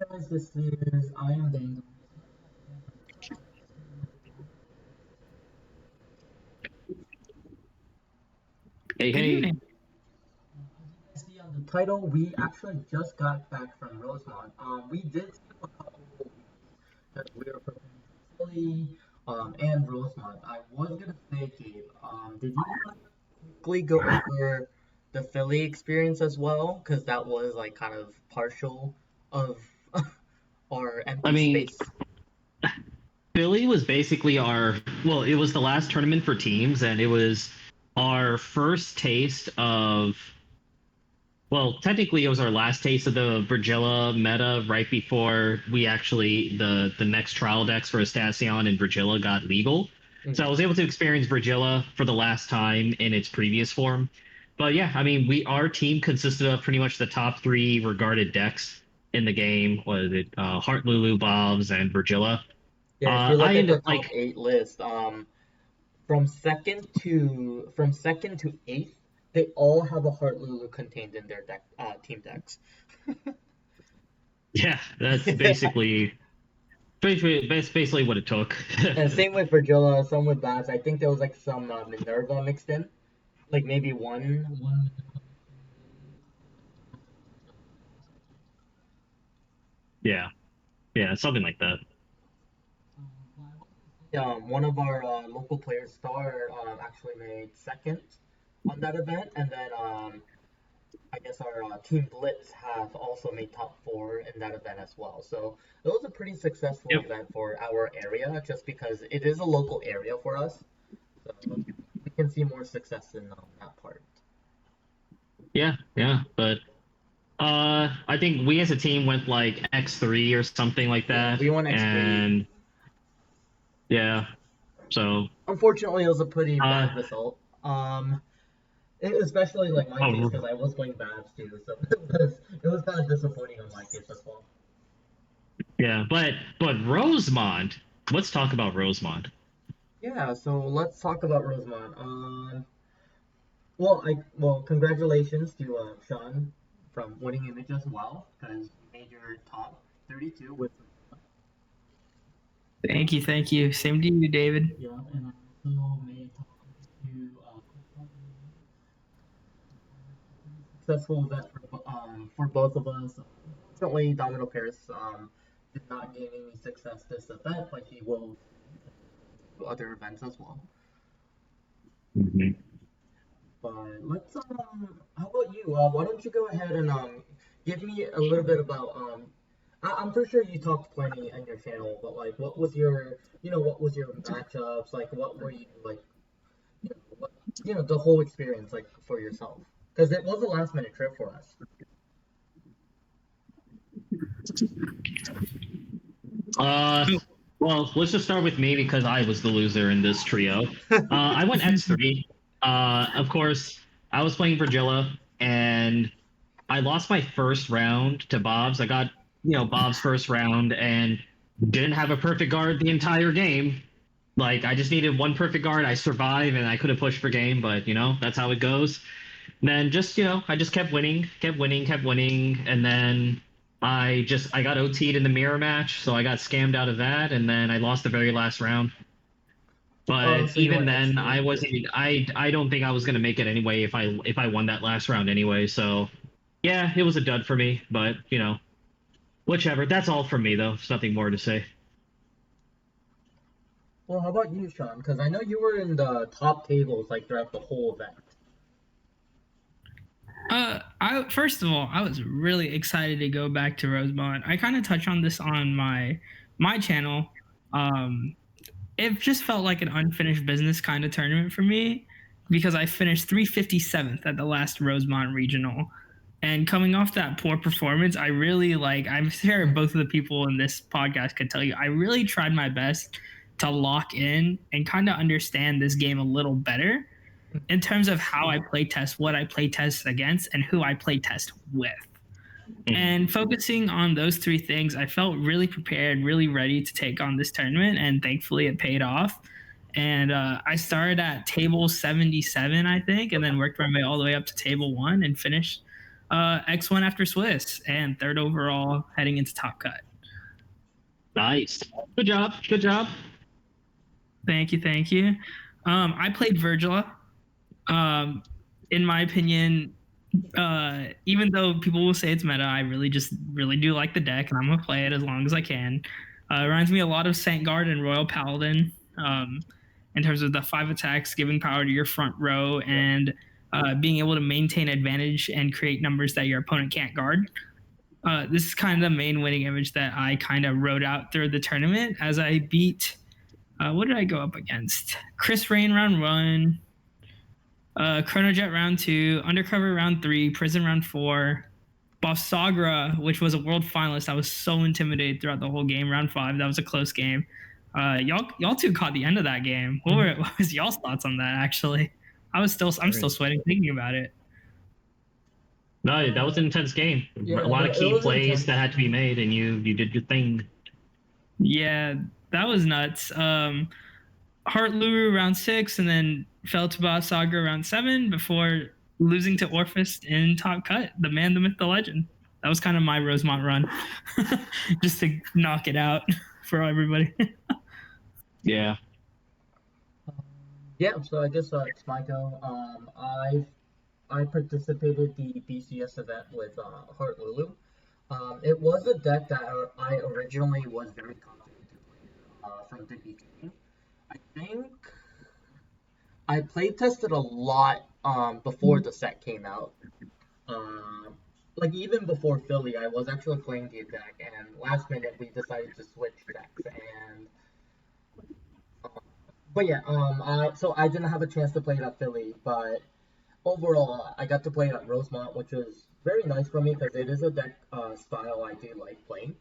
Guys, this is Iamvanguard. Hey, Good hey. evening. As you guys see on the title, we actually just got back from Rosemont. We did skip a couple of weeks because we were preparing for Philly, and Rosemont. I was gonna say, Gabe, did you want to quickly go over the Philly experience as well? Because that was like kind of partial of our I empty mean, space. Philly was basically well, it was the last tournament for teams, and it was our first taste of, well, technically it was our last taste of the Virgilla meta right before we actually, the next trial decks for Astacion and Virgilla got legal. So I Mhm. was able to experience Virgilla for the last time in its previous form. But yeah, I mean, our team consisted of pretty much the top three regarded decks in the game. Was it Heart Lulu, Bobs, and Virgilla? Yeah, if you I look at ended the up top eight list, from second to eighth, they all have a Heart Lulu contained in their deck, team decks. yeah, that's basically what it took. And same with Virgilla, some with Bats. I think there was like some Minerva mixed in, like maybe one. Yeah, yeah, something like that. One of our local players, Star, actually made second on that event, and then I guess our Team Blitz have also made top four in that event as well. So it was a pretty successful Yep. event for our area, just because it is a local area for us. So we can see more success in that part. Yeah, yeah, but I think we as a team went like X3 or something like Yeah, that, we won X3. and yeah, so Unfortunately, it was a pretty uh, bad result. Especially like my case because oh I was playing Babs too, so it was kind of disappointing on my case as well. yeah, but Rosemont. Let's talk about Rosemont. Yeah, so let's talk about Rosemont. Well, congratulations to Sean from Winning Image as well, because you made your top 32 with. Thank you, thank you. Same to you, David. Yeah, and I also made top 32 successful event for both of us. Unfortunately, Domino Paris did not gain any success this event, but he will do other events as well. Mhm. But let's how about you? Why don't you go ahead and give me a little bit about I'm pretty sure you talked plenty on your channel, but like what was your matchups, like what were you like, what, the whole experience like for yourself, because it was a last minute trip for us. Uh, well, let's just start with me because I was the loser in this trio. I went X3. Of course, I was playing Virgilla, and I lost my first round to Bob's. I got, Bob's first round and didn't have a perfect guard the entire game. Like, I just needed one perfect guard. I survived, and I could have pushed for game, but, that's how it goes. And then just, I just kept winning, kept winning, kept winning, and then I got OT'd in the mirror match, so I got scammed out of that, and then I lost the very last round. Oh, But so you even went then, X3. I wasn't. I don't think I was gonna make it anyway if I won that last round anyway. So yeah, it was a dud for me. But whichever. That's all from me though. There's nothing more to say. Well, how about you, Sean? Because I know you were in the top tables like throughout the whole event. I first of all, I was really excited to go back to Rosemont. I kind of touch on this on my channel. Um, it just felt like an unfinished business kind of tournament for me because I finished 357th at the last Rosemont regional. And coming off that poor performance, I really I'm sure both of the people in this podcast could tell you, I really tried my best to lock in and kind of understand this game a little better in terms of how I play test, what I play test against, and who I play test with. And focusing on those three things, I felt really prepared, really ready to take on this tournament, and thankfully it paid off. And I started at table 77, I think, and then worked my way all the way up to table 1 and finished X1 after Swiss, and third overall heading into Top Cut. Nice. Good job. Good job. Thank you, thank you. I played Virgila. In my opinion, even though people will say it's meta, I really do like the deck, and I'm gonna play it as long as I can. It reminds me a lot of Vanguard and Royal Paladin, in terms of the 5 attacks, giving power to your front row, and being able to maintain advantage and create numbers that your opponent can't guard. This is kind of the main winning image that I kind of wrote out through the tournament as I beat. What did I go up against? Chris Rain round 1, Chronojet round 2, Undercover round 3, Prison round 4, Bofsagra, which was a world finalist. I was so intimidated throughout the whole game. Round 5, that was a close game. Y'all two caught the end of that game. What was y'all's thoughts on that? Actually, I'm still sweating thinking about it. No, that was an intense game. Yeah, a lot of key plays intense. that had to be made, and you did your thing. Yeah, that was nuts. Heart Luru round 6, and then fell to Bofsagra round 7 before losing to Orphist in Top Cut. The man, the myth, the legend. That was kind of my Rosemont run, just to knock it out for everybody. Yeah. Yeah, so I guess it's my go. I participated the BCS event with Heart Lulu. It was a deck that I originally was very confident to play from the beginning. I think I play tested a lot before the set came out. Like even before Philly, I was actually playing the deck, and last minute we decided to switch decks. And but yeah, so I didn't have a chance to play it at Philly, but overall, I got to play it at Rosemont, which was very nice for me because it is a deck style I do like playing.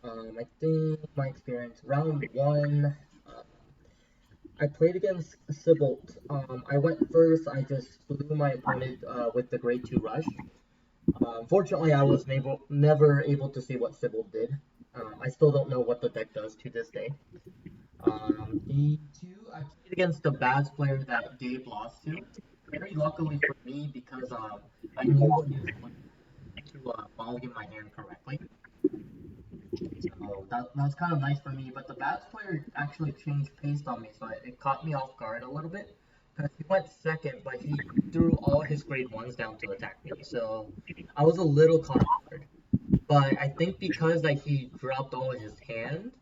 I think my experience round 1, I played against Sybilt. I went first. I just blew my opponent with the grade 2 rush. Unfortunately, I was never able to see what Sybilt did. I still don't know what the deck does to this day. D2, I played against the Baz player that Dave lost to. Very luckily for me, because I knew what he was doing to ball in my hand correctly. So that was kind of nice for me. But the Baz player actually changed pace on me, so it caught me off guard a little bit. Because he went second, but he threw all his grade 1s down to attack me. So I was a little caught off guard. But I think because he dropped all his hand,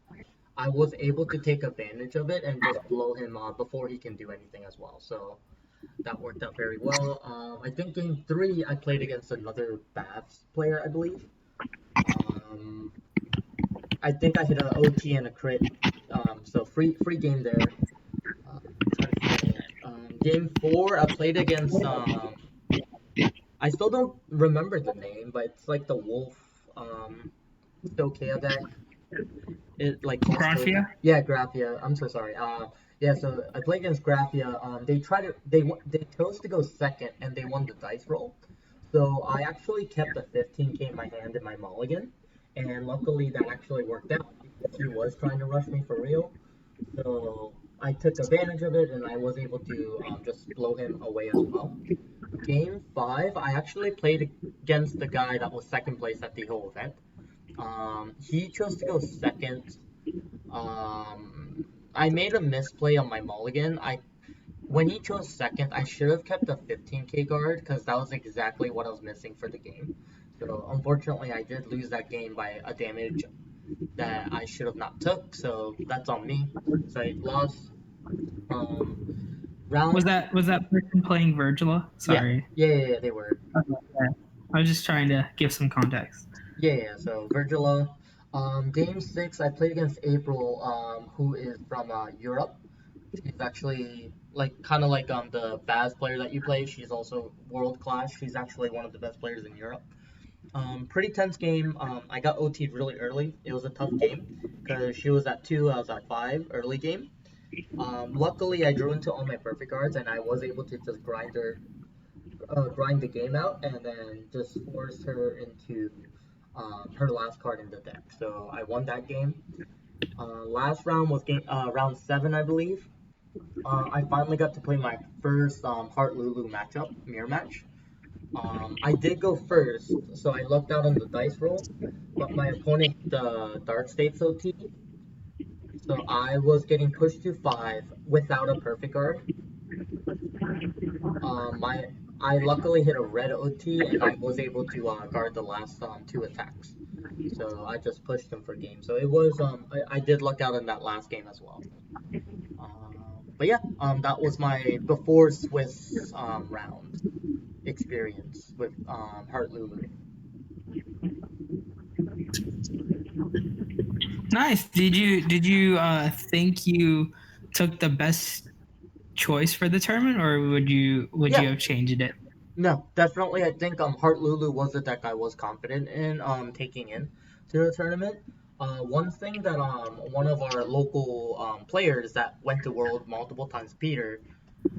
I was able to take advantage of it and just blow him before he can do anything as well. So that worked out very well. I think game 3 I played against another Bavs player, I believe. I think I hit an OT and a crit. So free game there. Game 4 I played against I still don't remember the name, but it's like the wolf Stokea deck. It like Graphia? Yeah, Graphia. I'm so sorry. Yeah, so I played against Graphia. They chose to go second, and they won the dice roll. So I actually kept the 15k in my hand in my mulligan, and luckily that actually worked out because he was trying to rush me for real. So I took advantage of it, and I was able to just blow him away as well. Game 5, I actually played against the guy that was second place at the whole event. He chose to go second. I made a misplay on my mulligan. When he chose second, I should have kept a 15k guard because that was exactly what I was missing for the game. So unfortunately, I did lose that game by a damage that I should have not took. So that's on me. So I lost. Round. Was that person playing Virgila? Sorry. Yeah, they were. Okay, yeah. I was just trying to give some context. Yeah, so Virgila. Game 6, I played against April, who is from Europe. She's actually kind of like the Baz player that you play. She's also world class. She's actually one of the best players in Europe. Pretty tense game. I got OT'd really early. It was a tough game because she was at 2, I was at 5 early game. Luckily, I drew into all my perfect cards, and I was able to just grind the game out, and then just force her into her last card in the deck. So I won that game. Last round was round 7, I believe. I finally got to play my first Heart Lulu matchup, mirror match. I did go first, so I lucked out on the dice roll, but my opponent, the Dark States OT, so I was getting pushed to 5 without a perfect guard. My I luckily hit a red OT and I was able to guard the last 2 attacks. So I just pushed him for game. So it was I did luck out in that last game as well. But yeah, that was my before Swiss round experience with Heart Lulu. Nice. Did you think you took the best choice for the tournament, or would you Yeah, have changed it? no, definitely. I think Heart Lulu was the deck I was confident in taking in to the tournament. One thing that one of our local players that went to World multiple times, Peter,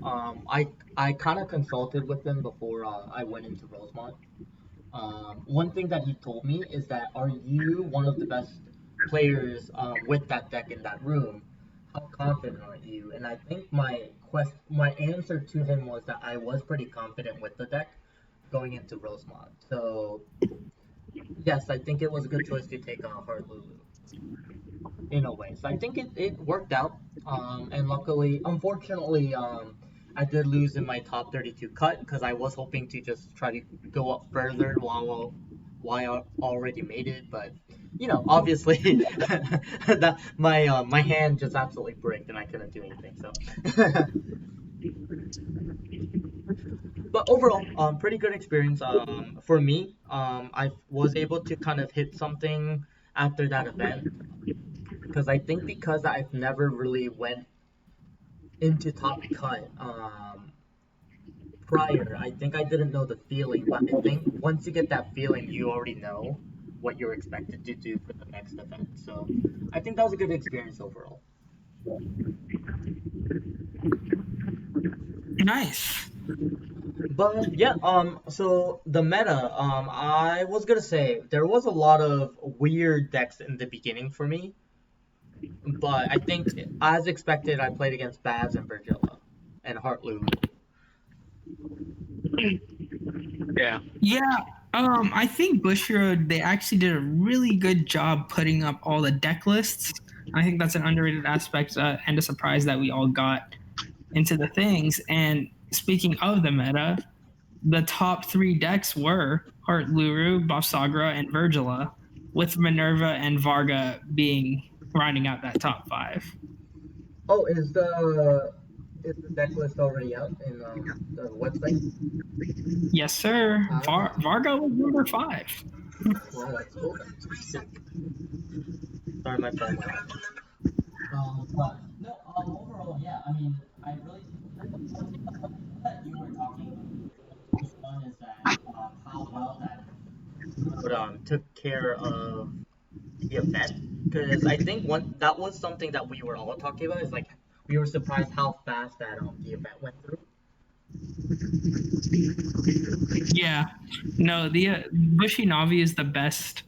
I kind of consulted with him before I went into Rosemont. One thing that he told me is that are you one of the best players with that deck in that room? How confident are you? And I think my answer to him was that I was pretty confident with the deck going into Rosemont. So yes, I think it was a good choice to take off Heart Lulu in a way. So I think it worked out. And luckily, unfortunately, I did lose in my top 32 cut because I was hoping to just try to go up further while I already made it. But obviously, that my hand just absolutely bricked and I couldn't do anything. So, but overall, pretty good experience. For me, I was able to kind of hit something after that event because I think because I've never really went into top cut prior. I think I didn't know the feeling, but I think once you get that feeling, you already know what you're expected to do for the next event. So I think that was a good experience overall. Nice. But yeah, so the meta, I was gonna say there was a lot of weird decks in the beginning for me, but I think as expected, I played against Baz and Virgilla and Heart Lulu. Yeah. Yeah. I think Bushiroad, they actually did a really good job putting up all the deck lists. I think that's an underrated aspect and a surprise that we all got into the things. And speaking of the meta, the top 3 decks were Heart Luru, Bafsagra, and Virgila, with Minerva and Varga being rounding out that top 5. Oh, is the deck list already out in the website? Yes, sir. Ah, Varga was number 5. well, that's cool. Sorry, my phone went off. But no, overall, yeah. I mean, I really one thing that you were talking about was fun is that how well that took care of the event because I think one that was something that we were all talking about is like we were surprised how fast that the event went through. Yeah. No, the Bushy Navi is the best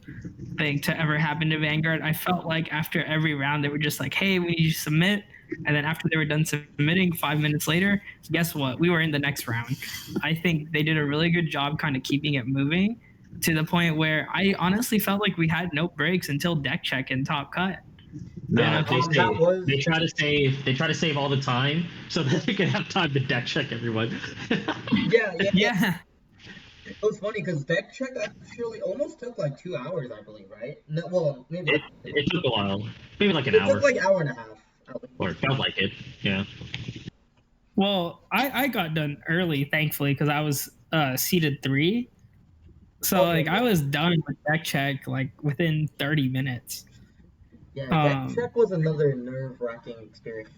thing to ever happen to Vanguard. I felt like after every round, they were just like, hey, we need you to submit. And then after they were done submitting, 5 minutes later, guess what? We were in the next round. I think they did a really good job kind of keeping it moving to the point where I honestly felt like we had no breaks until deck check and top cut. Yeah, They that save. was They try to save. They try to save all the time so that they can have time to deck check everyone. yeah. Yeah. It was funny because deck check actually almost took like 2 hours, I believe, right? No, well, maybe It took a while, maybe like an it hour, took like hour and a half. At least. or it felt like it. Yeah. Well, I got done early, thankfully, because I was seated 3. So Okay, like I was done with deck check like within 30 minutes. yeah, deck Um, check was another nerve-wracking experience.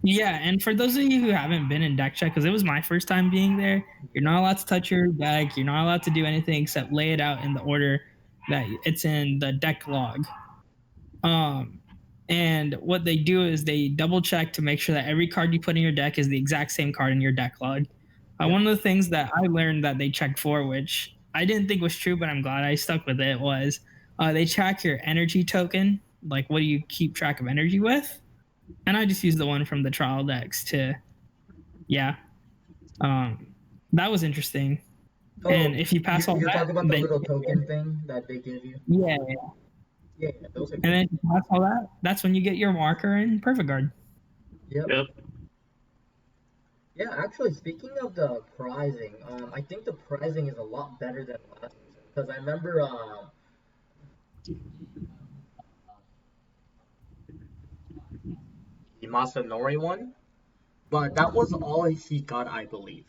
yeah, and for those of you who haven't been in deck check, because it was my first time being there, you're not allowed to touch your deck. You're not allowed to do anything except lay it out in the order that it's in the deck log. Um, and what they do is they double check to make sure that every card you put in your deck is the exact same card in your deck log. Yep. One of the things that I learned that they checked for, which I didn't think was true, but I'm glad I stuck with it, was they track your energy token. Like, what do you keep track of energy with? And I just used the one from the trial decks to, yeah. That was interesting. And Oh, if you pass all you're that, talking about the then little token thing that they give you? yeah, Yeah, yeah, those are and good. then if you pass all that, that's when you get your marker in Perfect Guard. Yep. Yep. Yeah, actually, speaking of the prizing, I think the prizing is a lot better than last season because I remember the Masanori one, but that was all he got, I believe.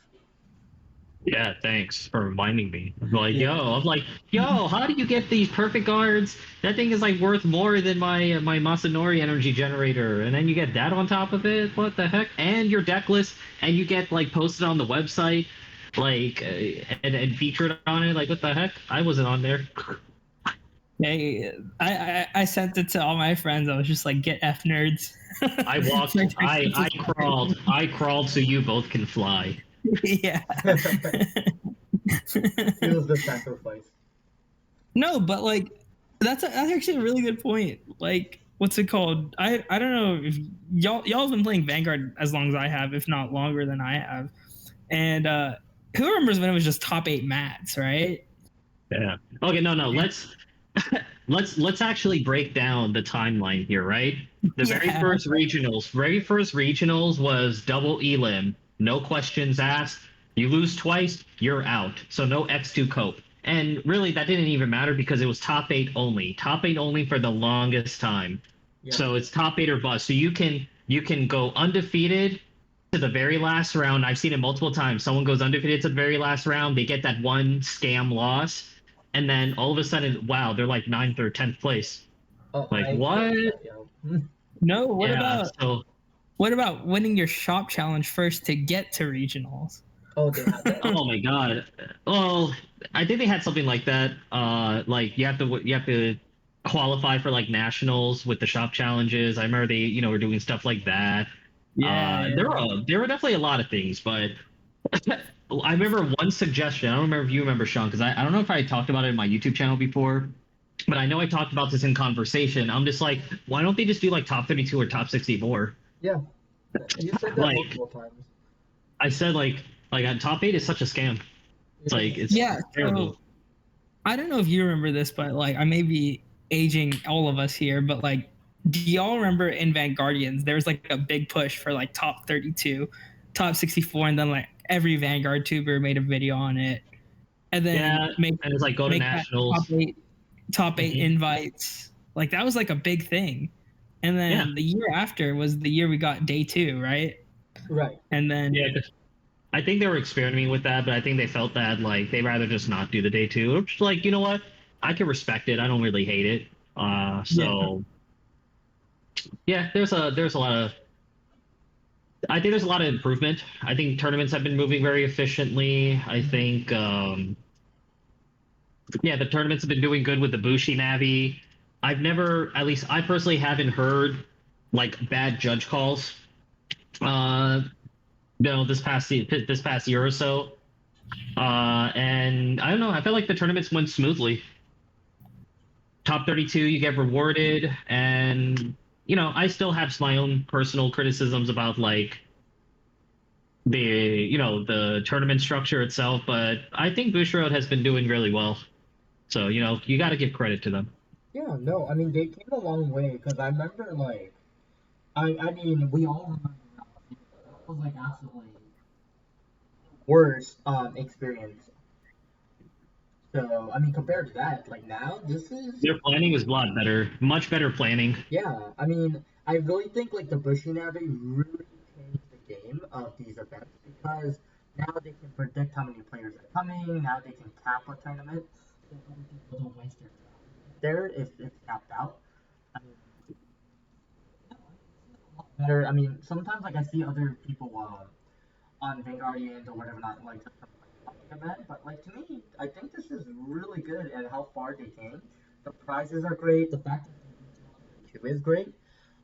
Yeah, thanks for reminding me. Yeah. I'm like, yo, how do you get these perfect guards? That thing is like worth more than my Masanori energy generator, and then you get that on top of it. What the heck? And your deck list, and you get like posted on the website, and featured on it. Like, what the heck? I wasn't on there. Hey, I sent it to all my friends. I was just like, get F nerds. I walked. I crawled so you both can fly. Yeah. He was the sacrifice. No, but like that's actually a really good point. Like, what's it called? I don't know if y'all have been playing Vanguard as long as I have, if not longer than I have. And who remembers when it was just top 8 mats, right? Yeah. Okay. No. Let's actually break down the timeline here, right? The Yeah. very first regionals was double elim, no questions asked. You lose twice, you're out. So no X2 cope. And really, that didn't even matter because it was top eight only for the longest time. Yeah. So it's top eight or bust. So you can go undefeated to the very last round. I've seen it multiple times. Someone goes undefeated to the very last round, they get that one scam loss, and then all of a sudden, wow, they're like ninth or 10th place. Oh, Like, I what? experienced that, yeah. No, Yeah. So what about winning your shop challenge first to get to regionals? Oh, they had that? oh my god. Well, I think they had something like that. Like you have to qualify for like nationals with the shop challenges. I remember they were doing stuff like that. Yeah. There were definitely a lot of things, but I remember one suggestion. I don't remember if you remember, Sean, because I don't know if I talked about it in my YouTube channel before, but I know I talked about this in conversation. I'm just like, why don't they just do like top 32 or top 64? Yeah. You said that Like multiple times. I said, top eight is such a scam. It's It like is. it's Yeah. terrible. So I don't know if you remember this, but like I may be aging all of us here, but like, do y'all remember in Vanguardians there was like a big push for like top 32, top 64, and then like every Vanguard tuber made a video on it, and then Yeah, and it's like go to make that nationals. top 8 Mhm. invites. Like that was like a big thing. And Yeah, then the year after was the year we got day 2, right? Right. And then yeah. 'Cause I think they were experimenting with that, but I think they felt that like they'd rather just not do the day two. Which, like, you know what? I can respect it. I don't really hate it. yeah, So yeah, there's a lot of I think there's a lot of improvement. I think tournaments have been moving very efficiently. I think yeah, the tournaments have been doing good with the Bushi Navi. I've never, at least I personally haven't heard like bad judge calls. Uh, this past year or so. And I don't know. I felt like the tournaments went smoothly. Top 32, you get rewarded, and I still have my own personal criticisms about like the tournament structure itself, but I think Bushiroad has been doing really well. So you got to give credit to them. Yeah, no, I mean, they came a long way because I remember, like, I mean, we all remember that was like absolutely worst experience. So, I mean, compared to that, like now, this is Their planning is a lot better, much better planning. yeah. I mean, I really think like the Bushy Navi really changed the game of these events because now they can predict how many players are coming. Now they can cap a tournament so other people don't waste their time there if it's capped out. I mean, better. I mean, sometimes like I see other people on Vanguardians or whatever, not like just some like public event, but like to me, I think this is really good and how far they came. The prizes are great. The fact that two is great.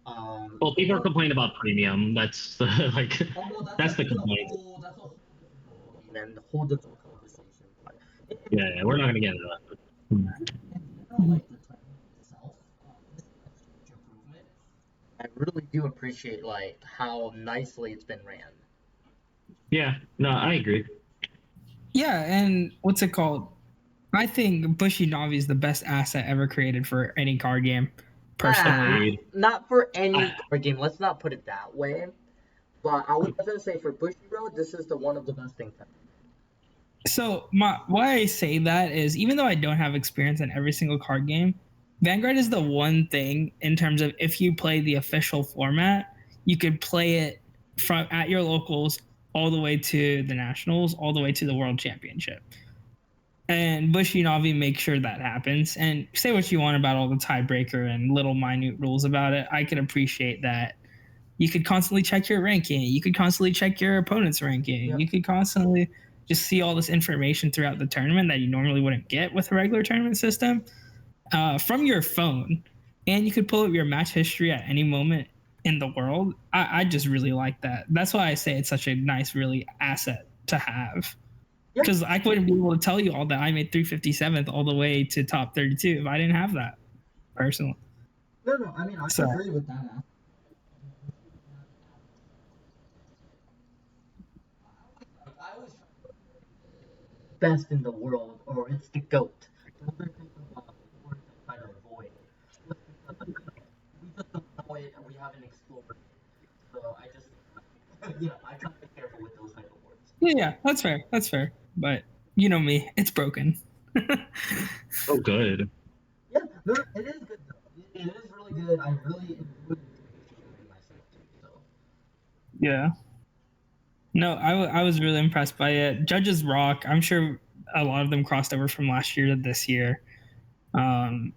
Well, The people are one, complaining about premium. That's the like, oh well, that's the complaint. that's a whole different ballgame and a whole different conversation. But Yeah, yeah, we're not gonna get into that. in general, like the tournament itself, this is a huge improvement. I really do appreciate like how nicely it's been ran. Yeah, no, I agree. Yeah, and what's it called? I think Bushy Navi is the best asset ever created for any card game, personally. Agreed. Not for any I, card game. Let's not put it that way. But I would definitely say for Bushiroad, this is the one of the best things ever. So why I say that is, even though I don't have experience in every single card game, Vanguard is the one thing in terms of, if you play the official format, you could play it from at your locals all the way to the nationals, all the way to the world championship. And Bushy Navi makes sure that happens. And say what you want about all the tiebreaker and little minute rules about it, I can appreciate that. You could constantly check your ranking. You could constantly check your opponent's ranking. Yep. You could constantly just see all this information throughout the tournament that you normally wouldn't get with a regular tournament system from your phone. And you could pull up your match history at any moment in the world. I just really like that. That's why I say it's such a nice, really asset to have. Because I wouldn't be able to tell you all that I made 357th all the way to top 32 if I didn't have that, personally. No, I mean, I agree with that. I always try to best in the world, or it's the GOAT. Those are type of words I try to avoid. Just because we just don't know it and we haven't explored it. So I just, I try to be careful with those type of words. Yeah, that's fair. That's fair. But you know me, it's broken. oh, good. Yeah, no, it is good though. It is really good. I really enjoyed it myself too. So. Yeah. No, I was really impressed by it. Judges rock. I'm sure a lot of them crossed over from last year to this year. One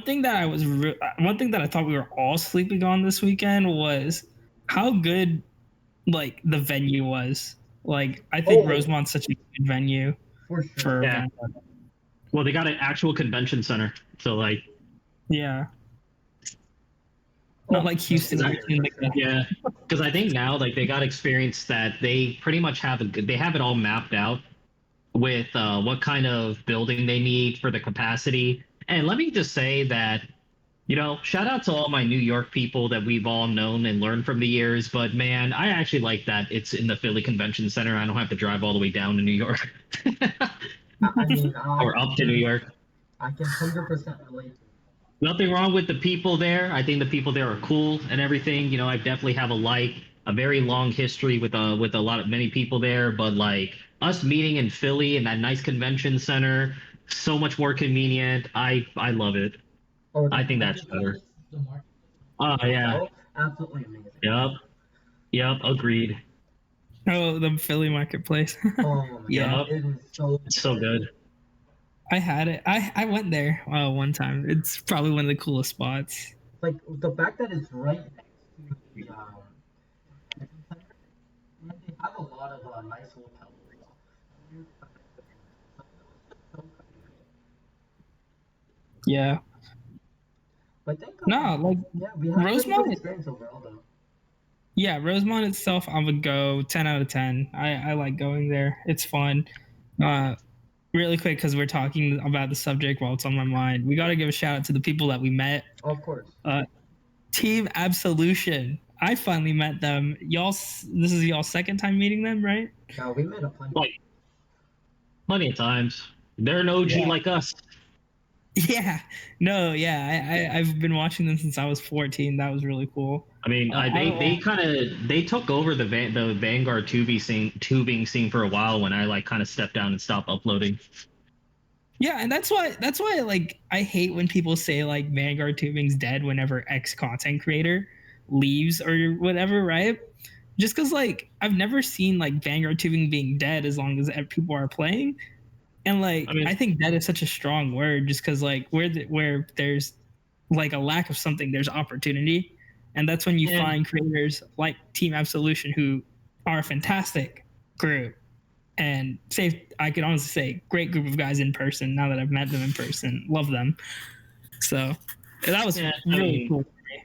thing that I thought we were all sleeping on this weekend was how good like the venue was. Like, I think Rosemont's such a good venue for sure. Well, they got an actual convention center, so like, yeah. Not like Houston. Yeah, because I think now like they got experience that they pretty much have they have it all mapped out with what kind of building they need for the capacity. And let me just say that, shout out to all my New York people that we've all known and learned from the years. But man, I actually like that it's in the Philly Convention Center. I don't have to drive all the way down to New York. I mean, or up to New York. I can 100% relate. Nothing wrong with the people there. I think the people there are cool and everything. I definitely have a very long history with many people there. But like us meeting in Philly in that nice convention center, so much more convenient. I love it. I think that's better. Oh yeah. Absolutely amazing. Yep. Agreed. Oh, the Philly marketplace. Oh yeah, it is so good. I had it. I went there one time. It's probably one of the coolest spots. Like the fact that it's right next to the and they have a lot of nice hotels. Yeah. But I think we have Rosemont experience overall though. Yeah, Rosemont itself, I would go 10 out of 10. I like going there. It's fun. Really quick, because we're talking about the subject while it's on my mind, we got to give a shout out to the people that we met. Of course. Team Absolution. I finally met them. This is y'all's second time meeting them, right? No, we met plenty of times. They're an OG like us. Yeah. No, yeah. I've been watching them since I was 14. That was really cool. I mean, they took over the Vanguard tubing scene for a while when I like kind of stepped down and stopped uploading. Yeah, and that's why like I hate when people say like Vanguard tubing's dead whenever X content creator leaves or whatever, right? Just because like I've never seen like Vanguard tubing being dead as long as people are playing, and like I think dead is such a strong word just because like where there's like a lack of something, there's opportunity. And that's when you find creators like Team Absolution who are a fantastic group. And I could honestly say, great group of guys in person now that I've met them in person. Love them. So that was really cool for me.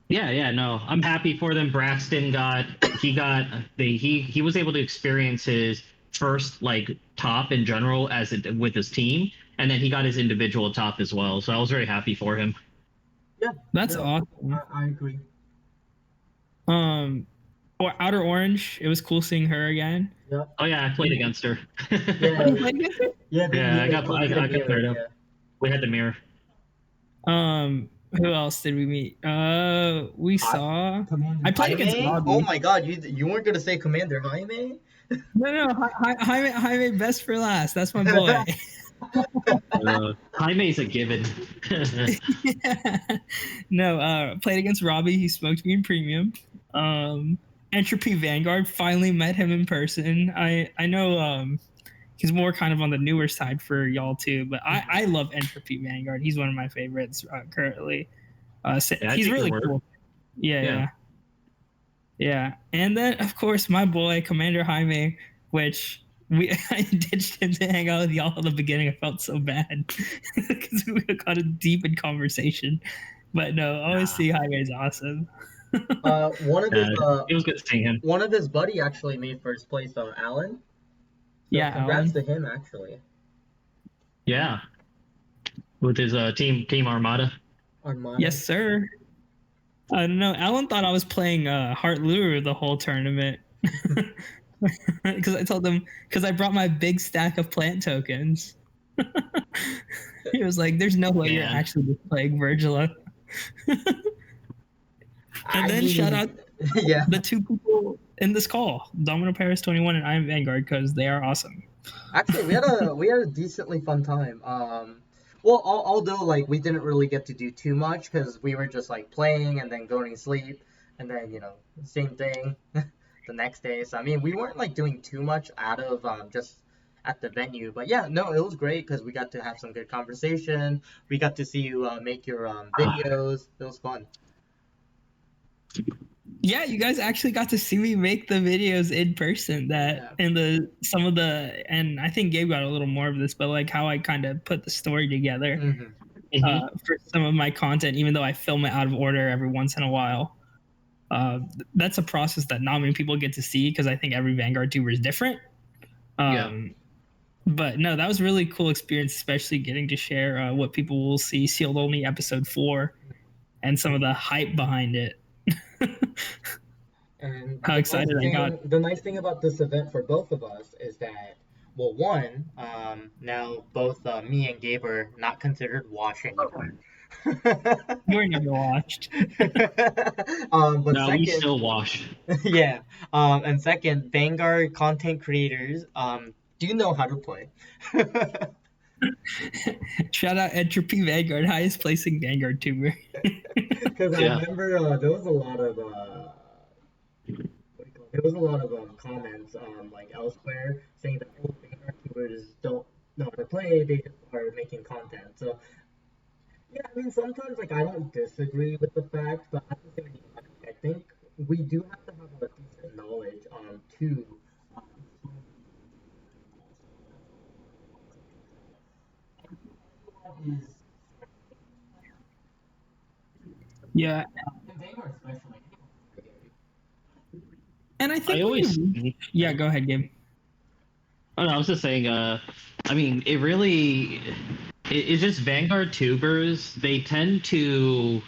Yeah, no. I'm happy for them. Braxton he was able to experience his first like top in general with his team, and then he got his individual top as well. So I was very happy for him. Yeah, that's awesome. I agree. or Outer Orange. It was cool seeing her again. Yep. Oh yeah, I played against her. Oh, Yeah. you played against her? Yeah. Yeah, I got You beat a I got mirror. paired up. Yeah. We had the mirror. Who else did we meet? We saw. Commander I played against Jaime? Oh Robbie. my God! You weren't gonna say Commander Jaime? No, Jaime, best for last. That's my boy. Jaime's a given. Yeah. No, played against Robbie. He smoked me in premium. Entropy Vanguard. Finally met him in person. I know he's more kind of on the newer side for y'all too, but I love Entropy Vanguard. He's one of my favorites currently. So Yeah, I he's think really it worked. cool. Yeah, Yeah. yeah, yeah. And then of course my boy Commander Jaime, which I ditched him to hang out with y'all at the beginning. I felt so bad because we got a deep in conversation. But no, always see Jaime is awesome. One of his It was good seeing him. one of his buddy actually made first place. Alan. So Yeah, congrats Alan. to him actually. Yeah, with his team Armada. Armada. Yes, sir. I don't know. Alan thought I was playing Heart Lure the whole tournament. Because I told him, because I brought my big stack of plant tokens. He was like, there's no way you're Man. actually just playing Virgila. And then shout out Yeah. the two people in this call, Domino Paris 21 and Iamvanguard, because they are awesome. Actually, we had a decently fun time. Well, although like we didn't really get to do too much because we were just like playing and then going to sleep, and then same thing the next day. So I mean, we weren't like doing too much out of just at the venue. But yeah, no, it was great because we got to have some good conversation. We got to see you make your videos. It was fun. Yeah, you guys actually got to see me make the videos in person. And I think Gabe got a little more of this, but like how I kind of put the story together for some of my content, even though I film it out of order every once in a while. That's a process that not many people get to see because I think every Vanguard tuber is different. But no, that was a really cool experience, especially getting to share what people will see sealed only episode 4 and some of the hype behind it. And how excited I got. The nice thing about this event for both of us is that, well, one, now both me and Gabe are not considered wash anymore. You were never washed. But No, second, we still wash. yeah. And second, Vanguard content creators, do you know how to play? Shout out Entropy Vanguard, highest placing Vanguard tuber. Because I remember there was a lot of comments like elsewhere saying that Vanguard tubers don't know how to play, they just are making content. So yeah, I mean sometimes like I don't disagree with the fact, but at the same time I think we do have to have a decent knowledge to is Yeah. in Vanguard especially. And I think I always. yeah, go ahead, Gabe. Oh no, I was just saying. I mean, it really. It's just Vanguard tubers. They tend to.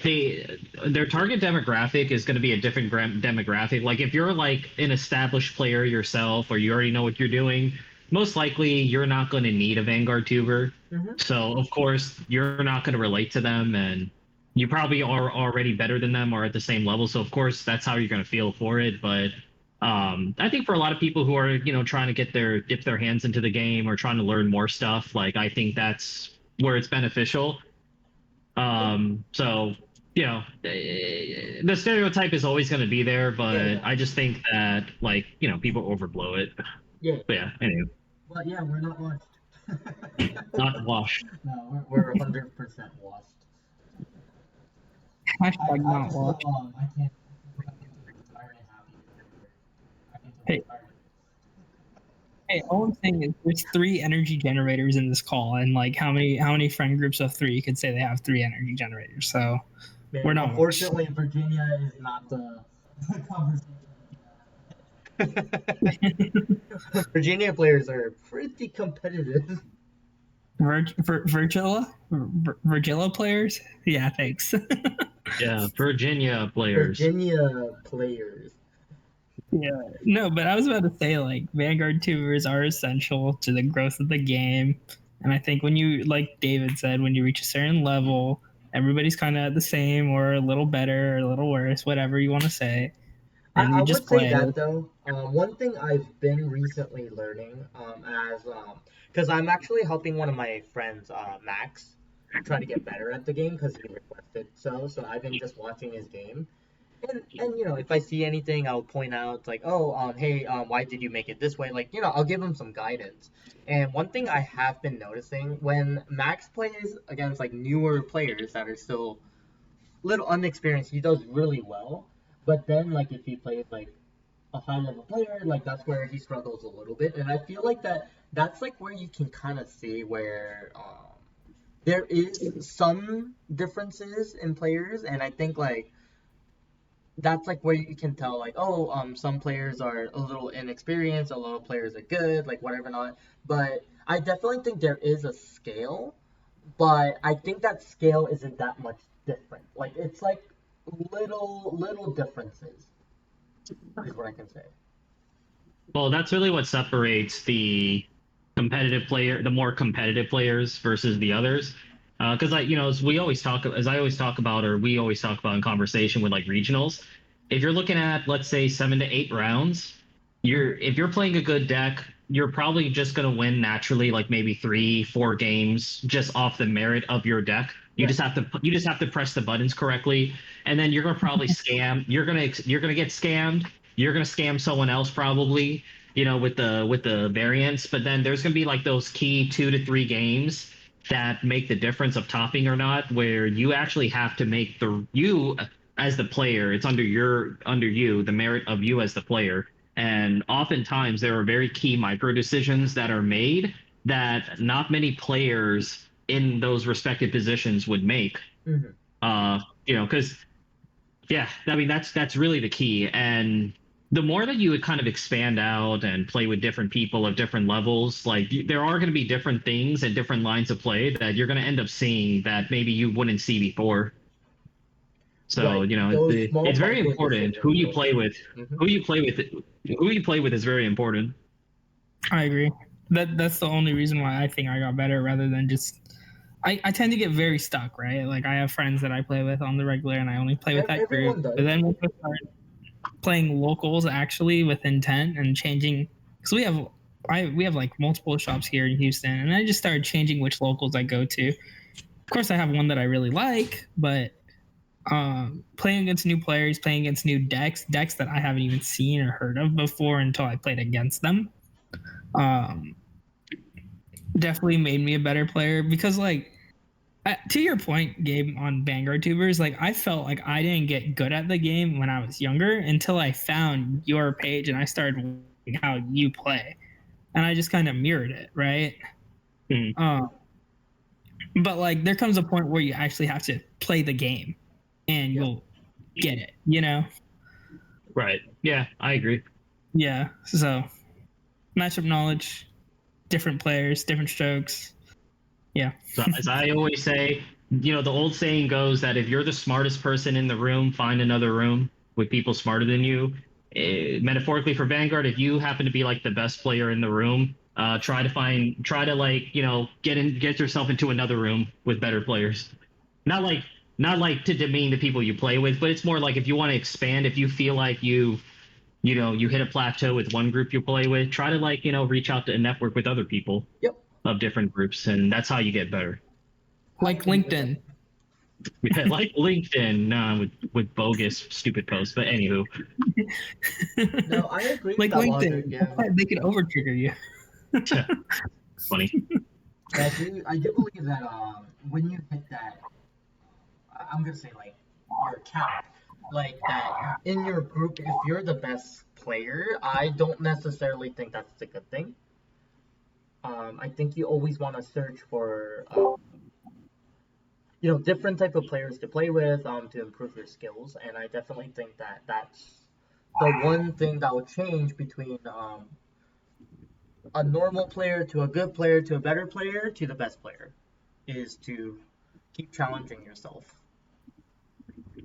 Their target demographic is going to be a different demographic. Like if you're like an established player yourself, or you already know what you're doing, most likely you're not going to need a Vanguard tuber. So of course you're not going to relate to them, and you probably are already better than them or at the same level. So of course that's how you're going to feel for it. But I think for a lot of people who are trying to dip their hands into the game or trying to learn more stuff, like I think that's where it's beneficial. So the stereotype is always going to be there, but I just think that like people overblow it. Yeah. But yeah. Anyway. Well, yeah, we're not washed. Not washed. No, we're 100% washed. Hashtag not washed. I can't. Hey. Hey, all I'm saying is there's 3 energy generators in this call, and like how many friend groups of 3 could say they have 3 energy generators? So Man, we're not. Unfortunately, Virginia is not the conversation. Virginia players are pretty competitive. Virgila players? Yeah, thanks. Yeah, Virginia players. Virginia players. Yeah. No, but I was about to say like Vanguard tubers are essential to the growth of the game. And I think when you like David said, when you reach a certain level, everybody's kind of the same or a little better or a little worse, whatever you want to say. And I you would just say play. that though. One thing I've been recently learning, because I'm actually helping one of my friends, Max, try to get better at the game because he requested so. So I've been just watching his game, and if I see anything, I'll point out like, oh, hey, why did you make it this way? Like, I'll give him some guidance. And one thing I have been noticing when Max plays against like newer players that are still little unexperienced, he does really well. But then, like, if he plays like a high level player, like that's where he struggles a little bit. And I feel like that's like where you can kind of see where there is some differences in players, and I think like that's like where you can tell like, oh, some players are a little inexperienced, a lot of players are good, like whatever not. But I definitely think there is a scale, but I think that scale isn't that much different. Like it's like little differences is what I can say. Well, that's really what separates the the more competitive players versus the others. Because as I always talk about, or we always talk about in conversation with like regionals, if you're looking at, let's say, 7 to 8 rounds, if you're playing a good deck, you're probably just gonna win naturally, like maybe 3, 4 games just off the merit of your deck. Right. You just have to press the buttons correctly, and then you're gonna probably scam. You're gonna get scammed. You're gonna scam someone else probably, with the variants. But then there's gonna be like those key 2 to 3 games that make the difference of topping or not, where you actually have to make you as the player. It's under you, the merit of you as the player. And oftentimes there are very key micro decisions that are made that not many players in those respective positions would make. Mm-hmm. Because yeah, I mean that's really the key. And the more that you would kind of expand out and play with different people of different levels, like there are going to be different things and different lines of play that you're going to end up seeing that maybe you wouldn't see before. So, Right. Those small it's very micro important who decisions you will play with. change. Mm-hmm. Who you play with, who you play with is very important. I agree. That's the only reason why I think I got better rather than just I tend to get very stuck, right? Like I have friends that I play with on the regular and I only play with that Everyone group. does. But then once I start playing locals actually with intent and changing because we have like multiple shops here in Houston and I just started changing which locals I go to. Of course I have one that I really like, but playing against new players, playing against new decks that I haven't even seen or heard of before until I played against them. Um, definitely made me a better player because like to your point, Gabe, on Vanguard tubers, like I felt like I didn't get good at the game when I was younger until I found your page and I started watching how you play, and I just kind of mirrored it, right? Mm. But like there comes a point where you actually have to play the game, and you'll get it, Right. Yeah, I agree. Yeah. So matchup knowledge, different players, different strokes. Yeah. So as I always say, the old saying goes that if you're the smartest person in the room, find another room with people smarter than you. Metaphorically for Vanguard, if you happen to be like the best player in the room, try to like, get yourself into another room with better players. Not like to demean the people you play with, but it's more like if you want to expand, if you feel like you hit a plateau with one group you play with, try to like, reach out to a network with other people Yep. of different groups, and that's how you get better. Like LinkedIn. Like LinkedIn, with bogus, stupid posts. But anywho, No, I agree with like that logic. LinkedIn, Yeah. they can over trigger you. funny. I do believe that when you hit that, I'm gonna say like your cap, like that in your group, if you're the best player, I don't necessarily think that's a good thing. I think you always want to search for different type of players to play with to improve your skills, and I definitely think that that's the one thing that will change between a normal player to a good player to a better player to the best player is to keep challenging yourself.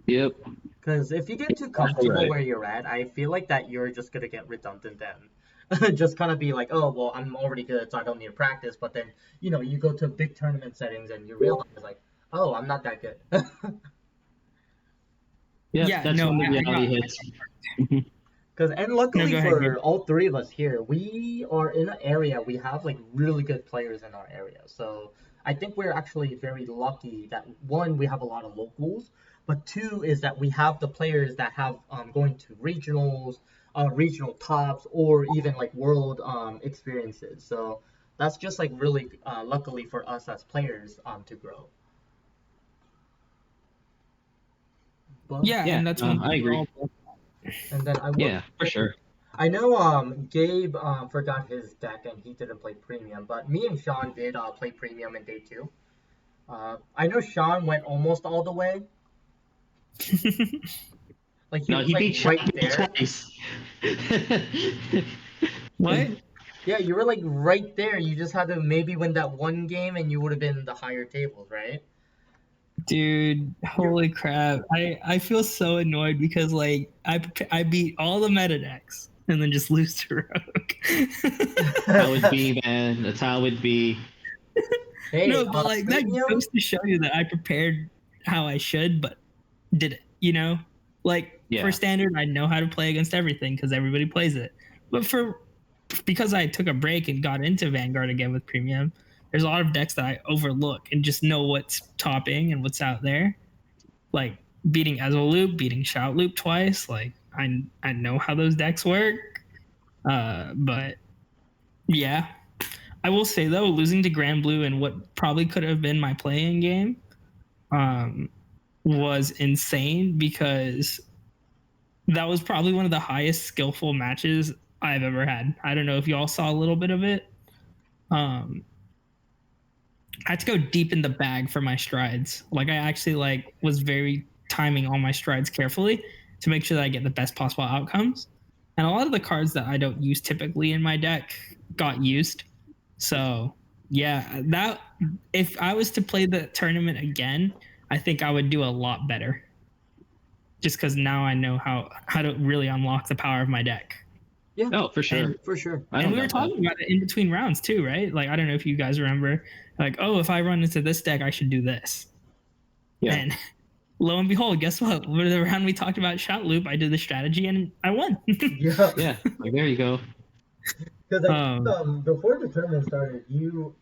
Yep. Because if you get too Exactly comfortable right. where you're at, I feel like that you're just gonna get redundant then. Just kind of be like, oh well, I'm already good, so I don't need to practice. But then you go to big tournament settings and you realize like, oh, I'm not that good. Yep. Yeah, That's no, when the I got. reality hits. And No, luckily go ahead, for Gabe. all three of us here, we are in an area we have like really good players in our area. So I think we're actually very lucky that one, we have a lot of locals, but two is that we have the players that have going to regionals, regional tops, or even like world experiences. So that's just like really luckily for us as players to grow. But Yeah, Yeah, and that's one I thing we're agree. all. and then I will Yeah, for sure. I know Gabe forgot his deck and he didn't play premium, but me and Sean did play premium in day two. I know Sean went almost all the way. Like he No, was he like beat right Shaq there. twice. What? Yeah, you were like right there. You just had to maybe win that one game and you would have been in the higher tables, right? Dude, You holy crap. I feel so annoyed because like I beat all the meta decks and then just lose to Rogue. How it be, man. That's how it be. Hey, No, but like that premium. goes to show you that I prepared how I should, but did it, you know? Like for Yeah. standard, I know how to play against everything because everybody plays it. But for because I took a break and got into Vanguard again with premium, there's a lot of decks that I overlook and just know what's topping and what's out there. Like beating Ezreal beating Shout Loop twice. Like I know how those decks work. But yeah, I will say though, losing to Grand Blue in what probably could have been my playing game, um, was insane because that was probably one of the highest skillful matches I've ever had. I don't know if y'all saw a little bit of it. Um, I had to go deep in the bag for my strides. Like I actually like was very timing all my strides carefully to make sure that I get the best possible outcomes. And a lot of the cards that I don't use typically in my deck got used. So yeah, that if I was to play the tournament again, I think I would do a lot better. Just because now I know how to really unlock the power of my deck. Yeah, Oh, for sure. And for sure. I and don't we were doubt that. talking about it in between rounds too, right? Like I don't know if you guys remember, like, oh, if I run into this deck, I should do this. Yeah. And lo and behold, guess what? With the round we talked about Shout Loop, I did the strategy and I won. Yeah, Yeah. Like, there you go. because I think um, before the tournament started, you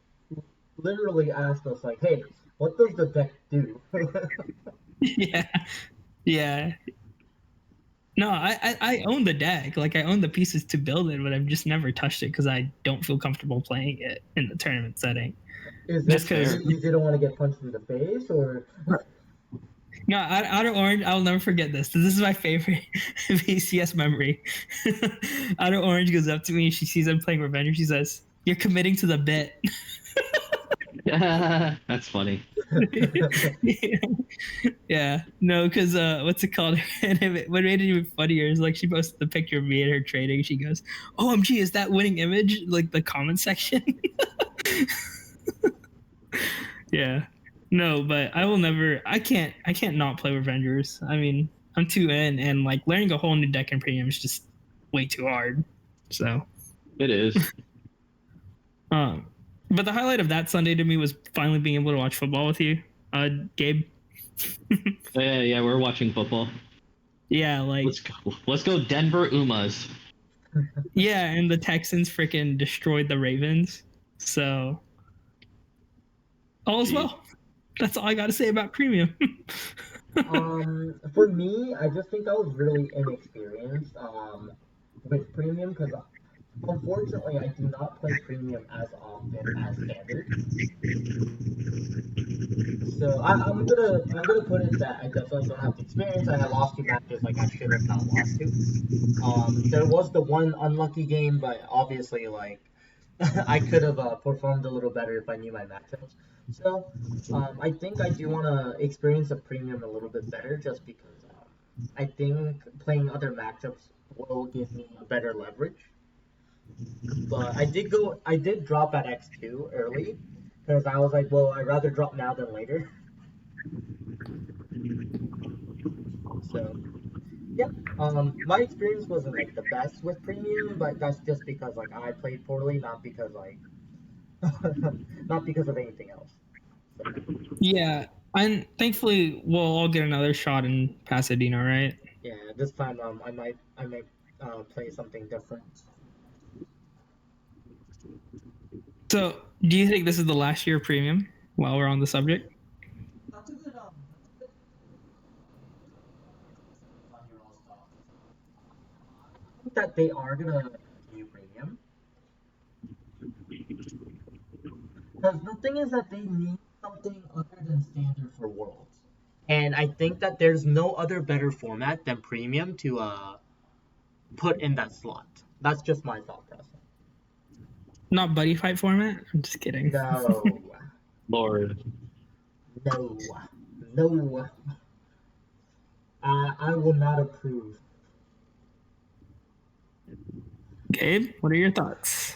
literally asked us like, "Hey, what does the deck do?" yeah, yeah. No, I own the deck. Like I own the pieces to build it, but I've just never touched it because I don't feel comfortable playing it in the tournament setting. Is Just That's it because, fair. you didn't want to get punched in the face, or no, out of Orange, I'll never forget this. This is my favorite BCS memory. Out of Orange goes up to me and she sees I'm playing Revenge. And she says, "You're committing to the bit." That's funny. Yeah, no, because what's it called? And what made it even funnier is like she posted the picture of me and her trading. She goes, "OMG, is that winning image?" Like the comment section. Yeah, no, but I will never. I can't not play Revengers. I mean, I'm too in, and like learning a whole new deck in premium is just way too hard. So, It is. um, but the highlight of that Sunday to me was finally being able to watch football with you, Gabe. Yeah, yeah, we're watching football. Yeah, like Let's go. Let's go Denver Umas. yeah, and the Texans freaking destroyed the Ravens. So all is Jeez. well. That's all I got to say about premium. for me, I just think I was really inexperienced with premium because unfortunately I do not play premium as often as standard. So I'm gonna put it that I definitely don't have the experience. I lost two matches like I should have not lost to. There was the one unlucky game, but obviously like I could have performed a little better if I knew my matchups. So I think I do want to experience the premium a little bit better, just because I think playing other matchups will give me a better leverage. But I did drop at X2 early because I was like, well, I'd rather drop now than later. So yeah, my experience wasn't like the best with premium, but that's just because like I played poorly, not because like not because of anything else. So Yeah, and thankfully we'll all get another shot in Pasadena, right? yeah, this time I might play something different. So, do you think this is the last year of premium? While we're on the subject, That's a good on your all stuff. I think that they are gonna continue premium because the thing is that they need something other than standard for worlds, and I think that there's no other better format than premium to put in that slot. That's just my thought process. not buddy fight format. I'm just kidding. No, Lord. no, no. I will not approve. Gabe, what are your thoughts?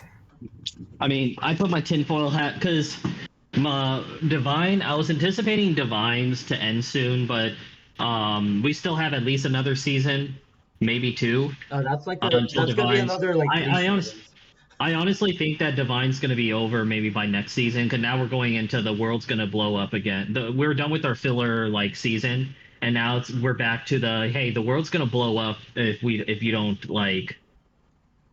I mean, I put my tinfoil hat because Divine. I was anticipating Divines to end soon, but we still have at least another season, maybe two, until That's gonna be Divines. another like three seasons. I honestly think that Divine's going to be over maybe by next season because now we're going into the world's going to blow up again. We're done with our filler like season, and now we're back to the hey, the world's going to blow up if you don't like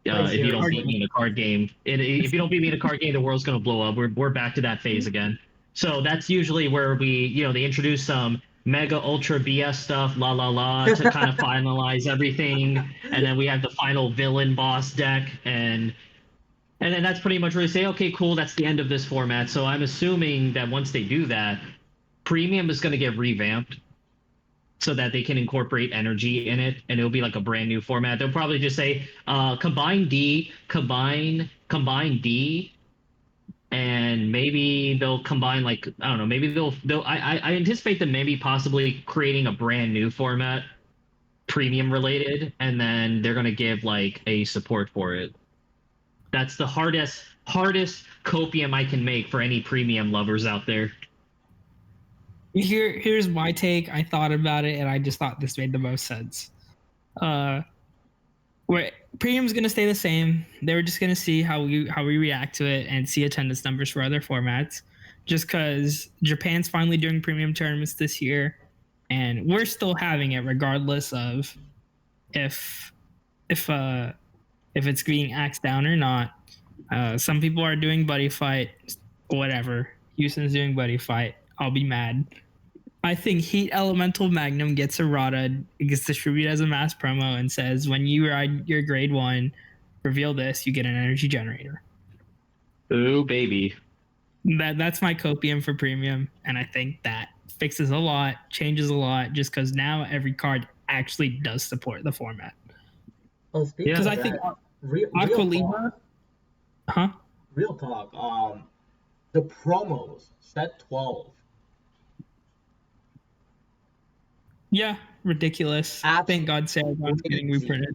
if you don't beat me in a card game. If you don't beat me in a card game, the world's going to blow up. We're back to that phase again. So that's usually where they introduce some mega ultra BS stuff, la la la, to kind of finalize everything, and then we have the final villain boss deck, and then that's pretty much where they say, okay, cool, that's the end of this format. So I'm assuming that once they do that, premium is going to get revamped so that they can incorporate energy in it, and it'll be like a brand new format. They'll probably just say, combine D, and maybe they'll combine like I don't know, maybe I anticipate them maybe possibly creating a brand new format, premium related, and then they're gonna give like a support for it. That's the hardest copium I can make for any premium lovers out there. Here's my take. I thought about it and I just thought this made the most sense. Where premium's gonna stay the same. They were just gonna see how we react to it and see attendance numbers for other formats. Just because Japan's finally doing premium tournaments this year, and we're still having it regardless of if if it's being axed down or not. Some people are doing buddy fight, whatever. Houston's doing buddy fight. I'll be mad. I think Heat Elemental Magnum gets errata, gets distributed as a mass promo, and says when you ride your grade 1, reveal this, you get an energy generator. Ooh, baby. That's my copium for premium, and I think that fixes a lot, changes a lot, just because now every card actually does support the format. Oh, speaking of I that, think real Aqualiva, talk, real talk. The promos set 12. yeah, ridiculous. Thank God Saragon's getting reprinted.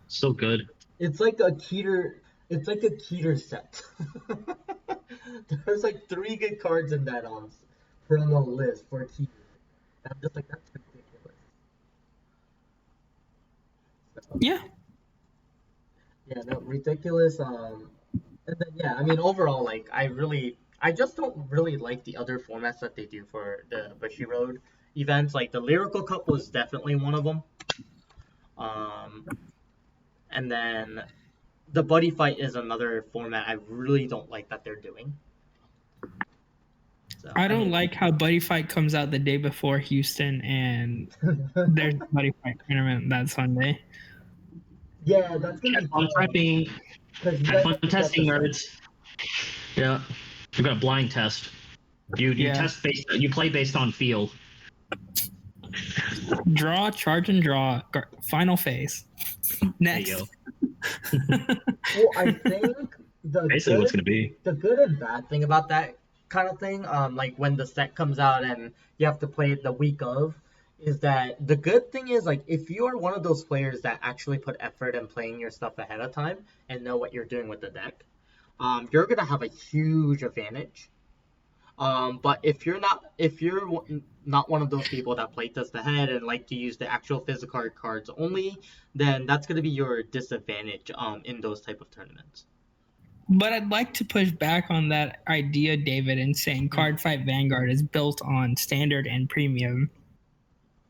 So good. It's like a Keter. It's like a Keter set. There's like 3 good cards in that promo list for Keter. I'm just like, that's ridiculous. So, Yeah. yeah, no, ridiculous. And then yeah, I mean overall, like I just don't really like the other formats that they do for the Bushy Road events. Like the Lyrical Cup was definitely one of them. And then the Buddy Fight is another format I really don't like that they're doing. So, I don't like how Buddy Fight comes out the day before Houston, and there's Buddy Fight tournament that Sunday. Yeah, that's gonna be fun prepping. Fun testing, nerds. Yeah, you're gonna blind test. You test you play based on feel. Draw, charge, and draw. Final phase. Next. Well, I think basically what's gonna be the good and bad thing about that kind of thing, like when the set comes out and you have to play it the week of, is that the good thing is like if you are one of those players that actually put effort in playing your stuff ahead of time and know what you're doing with the deck, you're gonna have a huge advantage. But if you're not one of those people that play test ahead and like to use the actual physical cards only, then that's gonna be your disadvantage in those type of tournaments. But I'd like to push back on that idea, David, in saying Cardfight Vanguard is built on standard and premium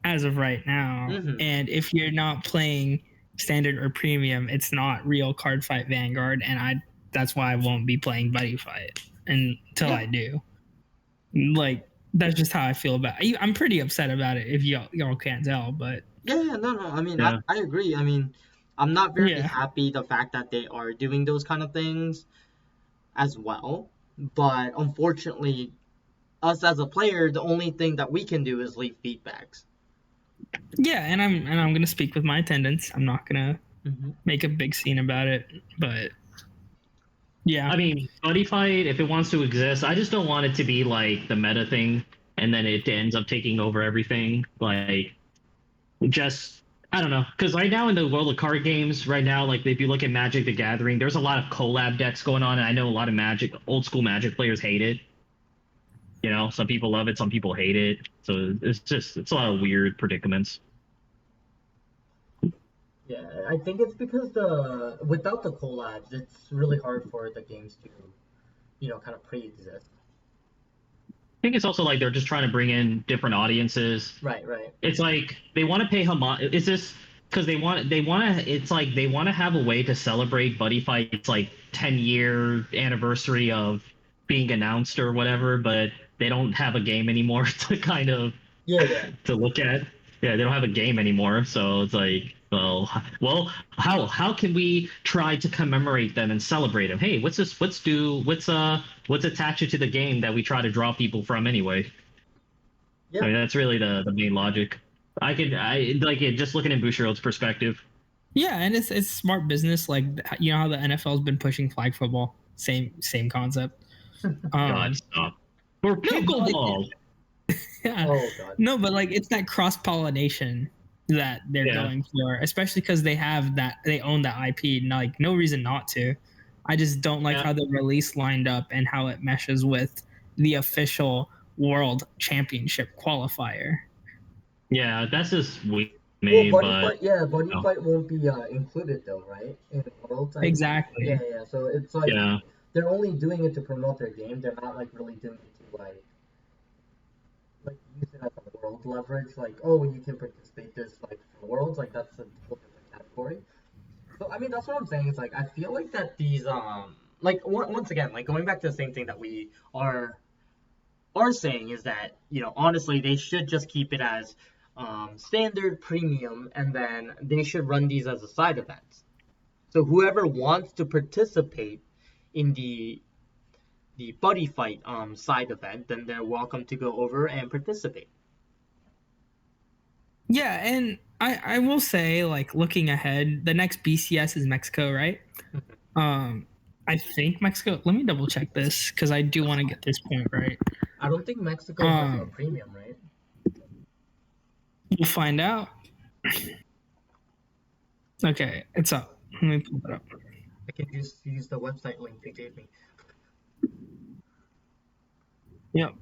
as of right now. Mm-hmm. And if you're not playing standard or premium, it's not real Cardfight Vanguard, and that's why I won't be playing Buddy Fight until I do. Like, that's just how I feel about it. I'm pretty upset about it if y'all can't tell, but No. I mean, I agree. I mean, I'm not very happy the fact that they are doing those kind of things as well. But unfortunately, us as a player, the only thing that we can do is leave feedbacks. Yeah, and I'm gonna speak with my attendance. I'm not gonna make a big scene about it, but yeah. I mean, Buddy Fight, if it wants to exist, I just don't want it to be like the meta thing, and then it ends up taking over everything. Like, just I don't know, because right now in the world of card games, right now, like if you look at Magic the Gathering, there's a lot of collab decks going on, and I know a lot of Magic, old school Magic players hate it. You know, some people love it, some people hate it. So it's a lot of weird predicaments. Yeah, I think it's because without the collabs, it's really hard for the games to, kind of pre-exist. I think it's also like they're just trying to bring in different audiences. Right. It's like they want to pay Is this because they want to? It's like they want to have a way to celebrate Buddy Fight's like 10-year anniversary of being announced or whatever, but they don't have a game anymore to kind of to look at. Yeah, they don't have a game anymore, so it's like, well, how can we try to commemorate them and celebrate them? Hey, what's attached to the game that we try to draw people from anyway? Yeah. I mean, that's really the main logic. I like it just looking at Boucherod's perspective. Yeah, and it's smart business. Like, you know how the NFL's been pushing flag football, same concept. God, stop. Or pickleball. Yeah. Oh God. No, but like it's that cross pollination that they're going for, especially because they own that IP. Like, no reason not to. I just don't like how the release lined up and how it meshes with the official World Championship qualifier. Yeah, that's just weird. Buddy Fight won't be included though, right? In World. Exactly. Yeah. So it's like they're only doing it to promote their game. They're not like really doing it to like use it as a world leverage. Like, oh, you can participate this like for Worlds. Like that's a whole different category. So I mean, that's what I'm saying. It's like I feel like that these like once again, like going back to the same thing that we are saying is that honestly they should just keep it as standard, premium, and then they should run these as a side events. So whoever wants to participate in the Buddy Fight side event, then they're welcome to go over and participate. Yeah, and I will say, like, looking ahead, the next BCS is Mexico, right? I think Mexico. Let me double check this because I do want to get this point right. I don't think Mexico has a premium, right? We'll find out. Okay, it's up. Let me pull it up. I can just use the website link they gave me. Yep.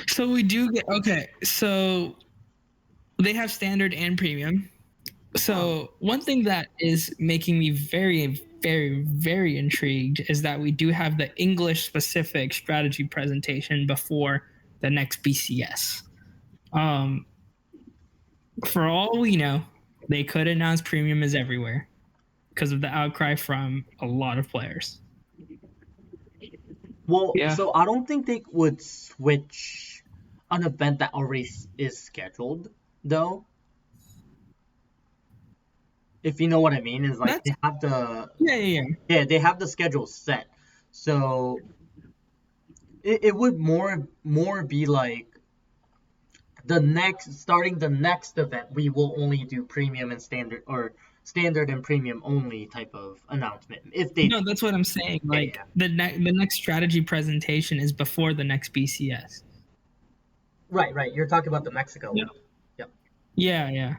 So we do get so they have standard and premium. So one thing that is making me very, very, very intrigued is that we do have the English specific strategy presentation before the next BCS. For all we know, they could announce premium is everywhere because of the outcry from a lot of players. Well, so I don't think they would switch an event that already is scheduled, though. If you know what I mean, is like they have the they have the schedule set, so it would more be like starting the next event we will only do premium and standard or standard and premium only type of announcement. If they that's what I'm saying. Like the next strategy presentation is before the next BCS. Right. You're talking about the Mexico Yeah. one. Yep. Yeah.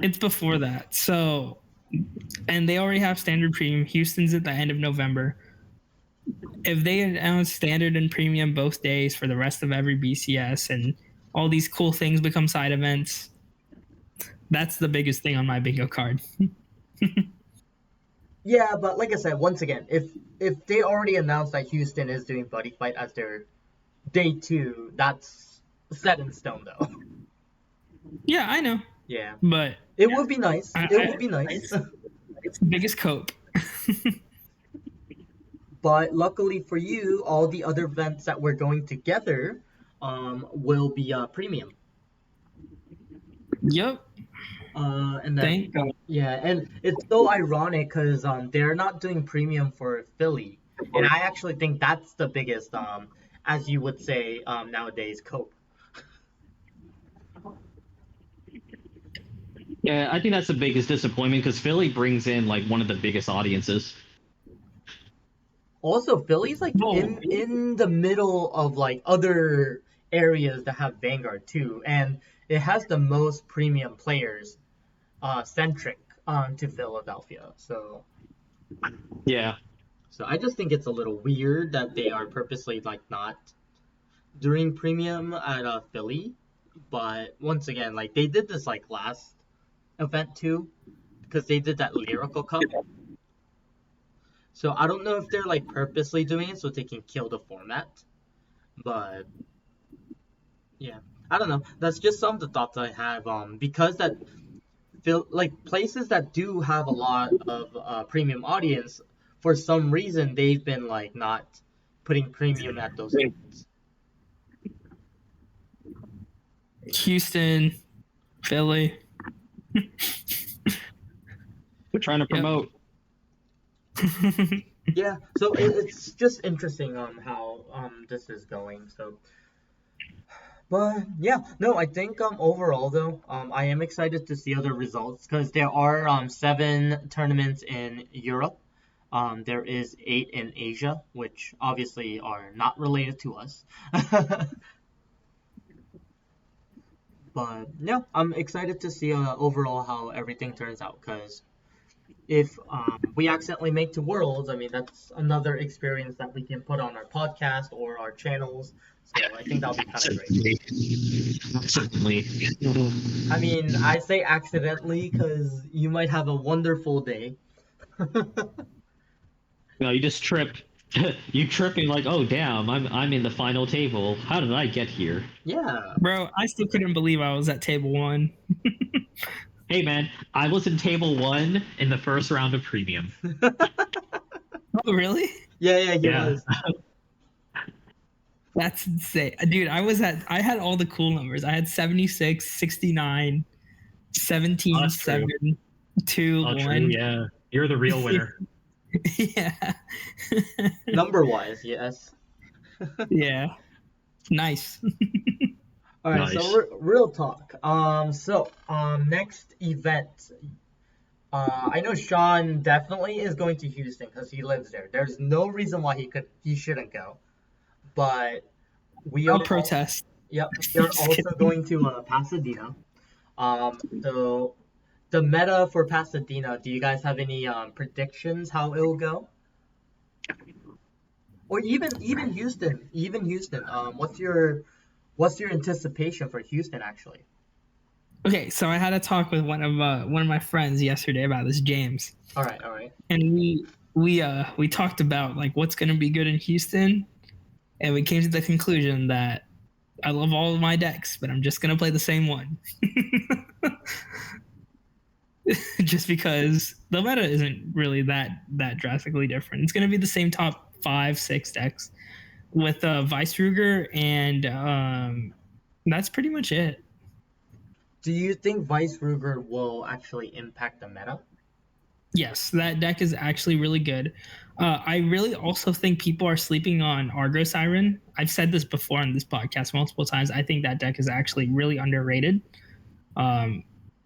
It's before that. So, and they already have standard premium. Houston's at the end of November. If they announce standard and premium both days for the rest of every BCS and all these cool things become side events, that's the biggest thing on my bingo card. Yeah, but like I said, once again, if they already announced that Houston is doing Buddy Fight as their day 2, that's set in stone, though. Yeah, I know. Yeah. But it would be nice. It would be nice. It's the biggest cope. But luckily for you, all the other events that we're going together will be premium. Yep. And then, Thank God. yeah, and it's so ironic because they're not doing premium for Philly, and I actually think that's the biggest, as you would say nowadays, cope. Yeah, I think that's the biggest disappointment because Philly brings in like one of the biggest audiences. Also, Philly's like in the middle of like other areas that have Vanguard too, and it has the most premium players centric to Philadelphia. So Yeah. So I just think it's a little weird that they are purposely like not doing premium at Philly. But once again, like they did this like last event too, because they did that Lyrical Cup. So I don't know if they're like purposely doing it so they can kill the format. But yeah, I don't know. That's just some of the thoughts I have. Because that feel like places that do have a lot of premium audience, for some reason they've been like not putting premium at those events. Houston, Philly. We're trying to promote. Yeah, so it's just interesting how this is going. So, but yeah, no, I think overall though, I am excited to see other results because there are 7 tournaments in Europe. There is 8 in Asia, which obviously are not related to us. But yeah, I'm excited to see overall how everything turns out because if we accidentally make to Worlds, I mean, that's another experience that we can put on our podcast or our channels. So I think that'll be kind of great. Certainly. I mean, I say accidentally because you might have a wonderful day. No, you just trip. You trip and like, oh damn, I'm in the final table. How did I get here? Yeah. Bro, I still couldn't believe I was at table 1. Hey man, I was in table 1 in the first round of premium. Oh, really? Yeah, he Yeah. was. That's insane. Dude, I had all the cool numbers. I had 76, 69, 17, Oh, that's true. 7, 2, Oh, 1. true, yeah. You're the real winner. Yeah. Number wise, yes. Yeah. Nice. All right, Nice. so real talk. Next event. I know Sean definitely is going to Houston because he lives there. There's no reason why he shouldn't go. But we I'll are protest. Yep, we're also going to Pasadena. So the meta for Pasadena. Do you guys have any predictions how it will go? Or even Houston, what's your anticipation for Houston actually? Okay, so I had a talk with one of my friends yesterday about this, James. All right. And we talked about like what's going to be good in Houston, and we came to the conclusion that I love all of my decks, but I'm just going to play the same one. Just because the meta isn't really that drastically different. It's going to be the same top 5-6 decks with Vice Ruger, and that's pretty much it. Do you think Vice Ruger will actually impact the meta? Yes, that deck is actually really good. I really also think people are sleeping on Argo Siren. I've said this before on this podcast multiple times. I think that deck is actually really underrated.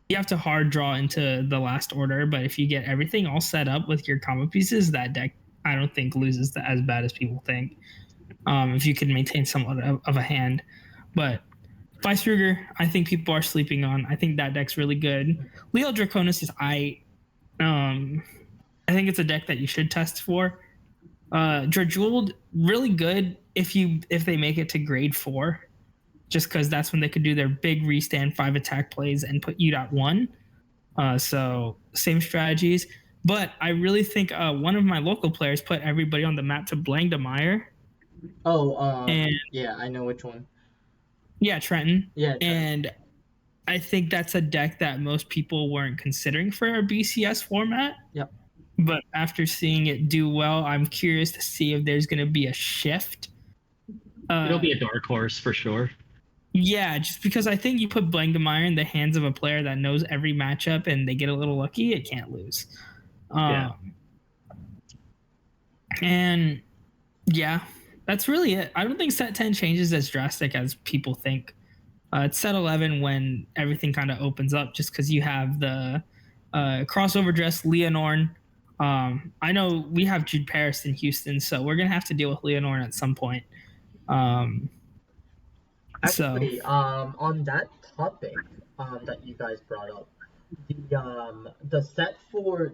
You have to hard draw into the last order, but if you get everything all set up with your combo pieces, that deck I don't think loses as bad as people think. If you can maintain somewhat of a hand. But Weisberger, I think people are sleeping on. I think that deck's really good. Leo Draconis is I think it's a deck that you should test for. Drajuled, really good if they make it to grade 4, just because that's when they could do their big restand 5 attack plays and put you at 1. So same strategies. But I really think one of my local players put everybody on the map to Blangdemeyer. Oh, And yeah, I know which one. yeah, Trenton. Yeah, Trenton. And I think that's a deck that most people weren't considering for a BCS format. Yep. But after seeing it do well, I'm curious to see if there's going to be a shift. It'll be a dark horse for sure. Yeah, just because I think you put Blangdemeyer in the hands of a player that knows every matchup and they get a little lucky, it can't lose. Yeah. And yeah, that's really it. I don't think set 10 changes as drastic as people think. It's set 11 when everything kind of opens up, just because you have the crossover dress Leonorn. I know we have Jude Paris in Houston, so we're gonna have to deal with Leonorn at some point. Actually, on that topic, that you guys brought up, the set for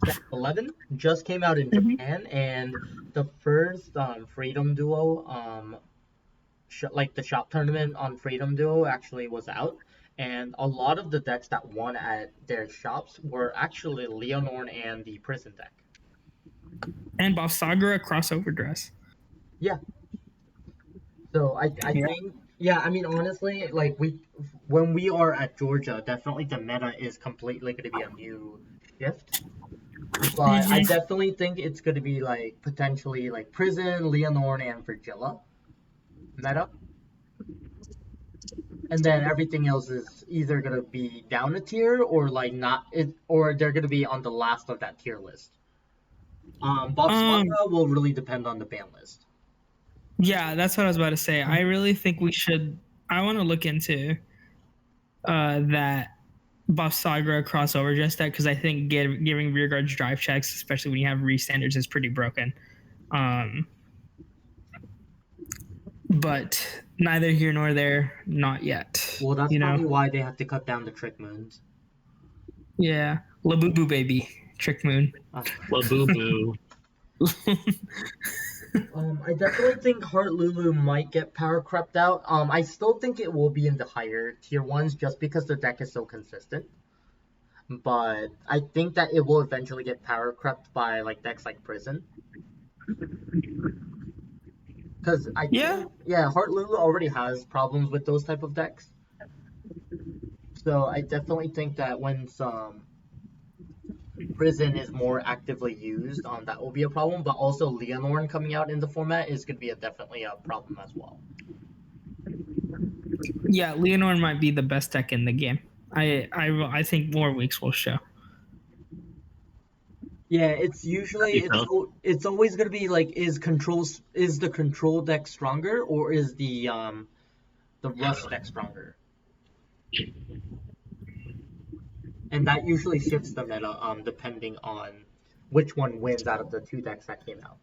set 11 just came out in Japan, and the first Freedom Duo, like the shop tournament on Freedom Duo actually was out, and a lot of the decks that won at their shops were actually Leonorn and the Prison deck. And Bafsagra crossover dress. Yeah. So I think, yeah, I mean, honestly, like when we are at Georgia, definitely the meta is completely going to be a new shift. But I definitely think it's going to be like potentially like Prison, Leonorn, and Virgilla meta. And then everything else is either going to be down a tier or like not it, or they're going to be on the last of that tier list. Bafsagra will really depend on the ban list. Yeah, that's what I was about to say. I really think we should. I want to look into that Bafsagra crossover just that, because I think giving rear guards drive checks, especially when you have restanders, is pretty broken. But neither here nor there, not yet. Well, that's probably why they have to cut down the Trick Moons. Yeah, Labubu baby, Trick Moon. Labubu. I definitely think Heart Lulu might get power crept out. I still think it will be in the higher tier ones just because the deck is so consistent. But I think that it will eventually get power crept by like decks like Prison. Because Heart Lulu already has problems with those type of decks. So I definitely think that when some Prison is more actively used, that will be a problem. But also Leonorn coming out in the format is going to be definitely a problem as well. Yeah, Leonorn might be the best deck in the game. I think more weeks will show. Yeah, it's usually it's always going to be like is the control deck stronger or is the Rust deck stronger? And that usually shifts the meta depending on which one wins out of the two decks that came out.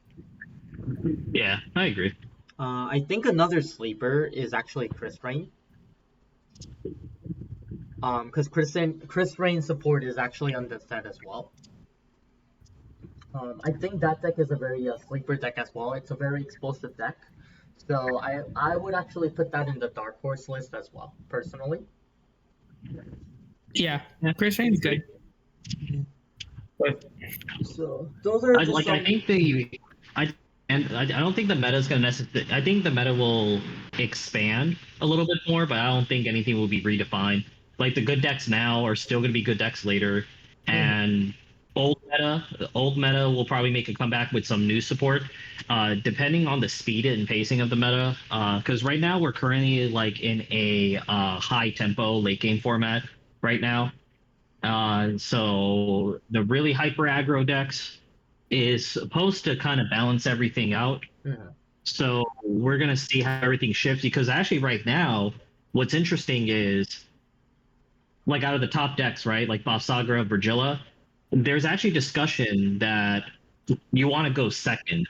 Yeah, I agree. I think another sleeper is actually Chris Rain. Because Chris Rain's support is actually on the set as well. I think that deck is a very sleeper deck as well. It's a very explosive deck. So I would actually put that in the dark horse list as well, personally. Yeah, Chris Rain's good. So those are I think I don't think the meta is going to necessarily. I think the meta will expand a little bit more, but I don't think anything will be redefined. Like the good decks now are still going to be good decks later, and old meta will probably make a comeback with some new support, depending on the speed and pacing of the meta. Because right now we're currently like in a high tempo late game format right now. So the really hyper aggro decks is supposed to kind of balance everything out. So we're gonna see how everything shifts, because actually right now, what's interesting is like out of the top decks, right? Like Bafsagra, Virgilla, there's actually discussion that you want to go second.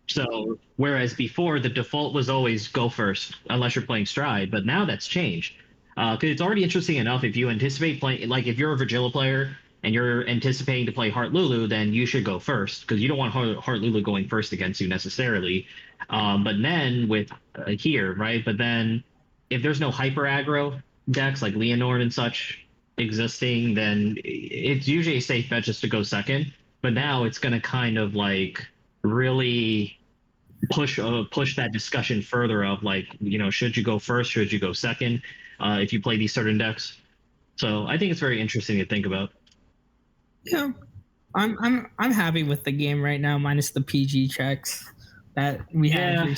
So whereas before the default was always go first unless you're playing Stride, but now that's changed. Because it's already interesting enough if you anticipate playing, like if you're a Virgila player and you're anticipating to play Heart Lulu, then you should go first because you don't want Heart Lulu going first against you necessarily. But then with here, right? But then if there's no hyper aggro decks like Leonord and such existing, then it's usually a safe bet just to go second. But now it's going to kind of like really push that discussion further of like, you know, should you go first, should you go second, if you play these certain decks. So I think it's very interesting to think about. Yeah, I'm happy with the game right now, minus the PG checks that we had here.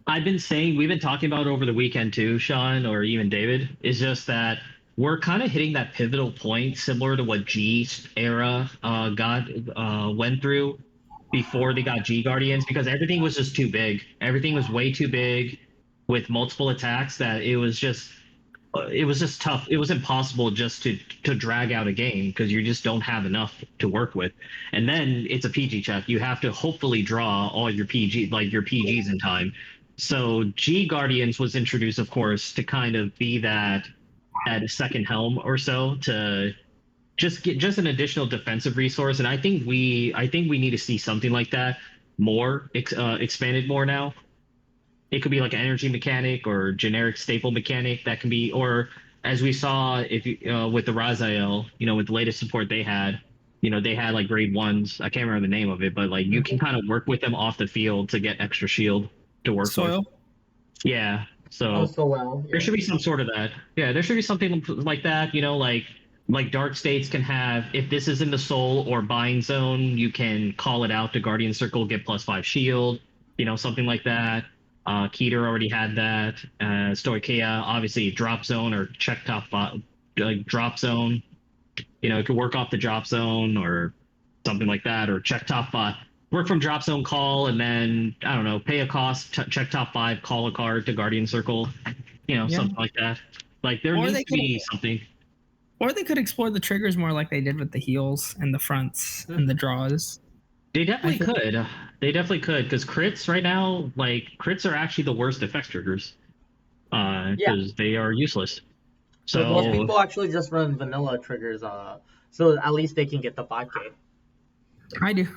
I've been saying, we've been talking about over the weekend too, Sean, or even David, is just that we're kind of hitting that pivotal point similar to what G era went through before they got G Guardians, because everything was just too big. Everything was way too big with multiple attacks that it was just tough. It was impossible just to drag out a game because you just don't have enough to work with. And then it's a PG check. You have to hopefully draw all your your PGs in time. So G Guardians was introduced, of course, to kind of be that at a second helm or so to just get just an additional defensive resource. And I think we need to see something like that more expanded more now. It could be like an energy mechanic or generic staple mechanic that can be, or as we saw if you, with the Raziel, you know, with the latest support they had, you know, they had like grade ones. I can't remember the name of it, but like you can kind of work with them off the field to get extra shield to work with. Yeah. So, there should be some sort of that. Yeah, there should be something like that, you know, like Dark States can have, if this is in the Soul or Bind Zone, you can call it out to Guardian Circle, get +5 shield, you know, something like that. Keter already had that. Stoicheia, obviously, drop zone or check top like drop zone. You know, it could work off the drop zone or something like that, or check top bot. Work from drop zone call, and then I don't know, pay a cost, check top 5, call a card to Guardian Circle. You know, something like that. Like there needs to be something. Or they could explore the triggers more like they did with the heals and the fronts and the draws. They definitely could. They definitely could, because crits right now, like crits are actually the worst effects triggers, because they are useless. So most people actually just run vanilla triggers, so at least they can get the 5K. I do.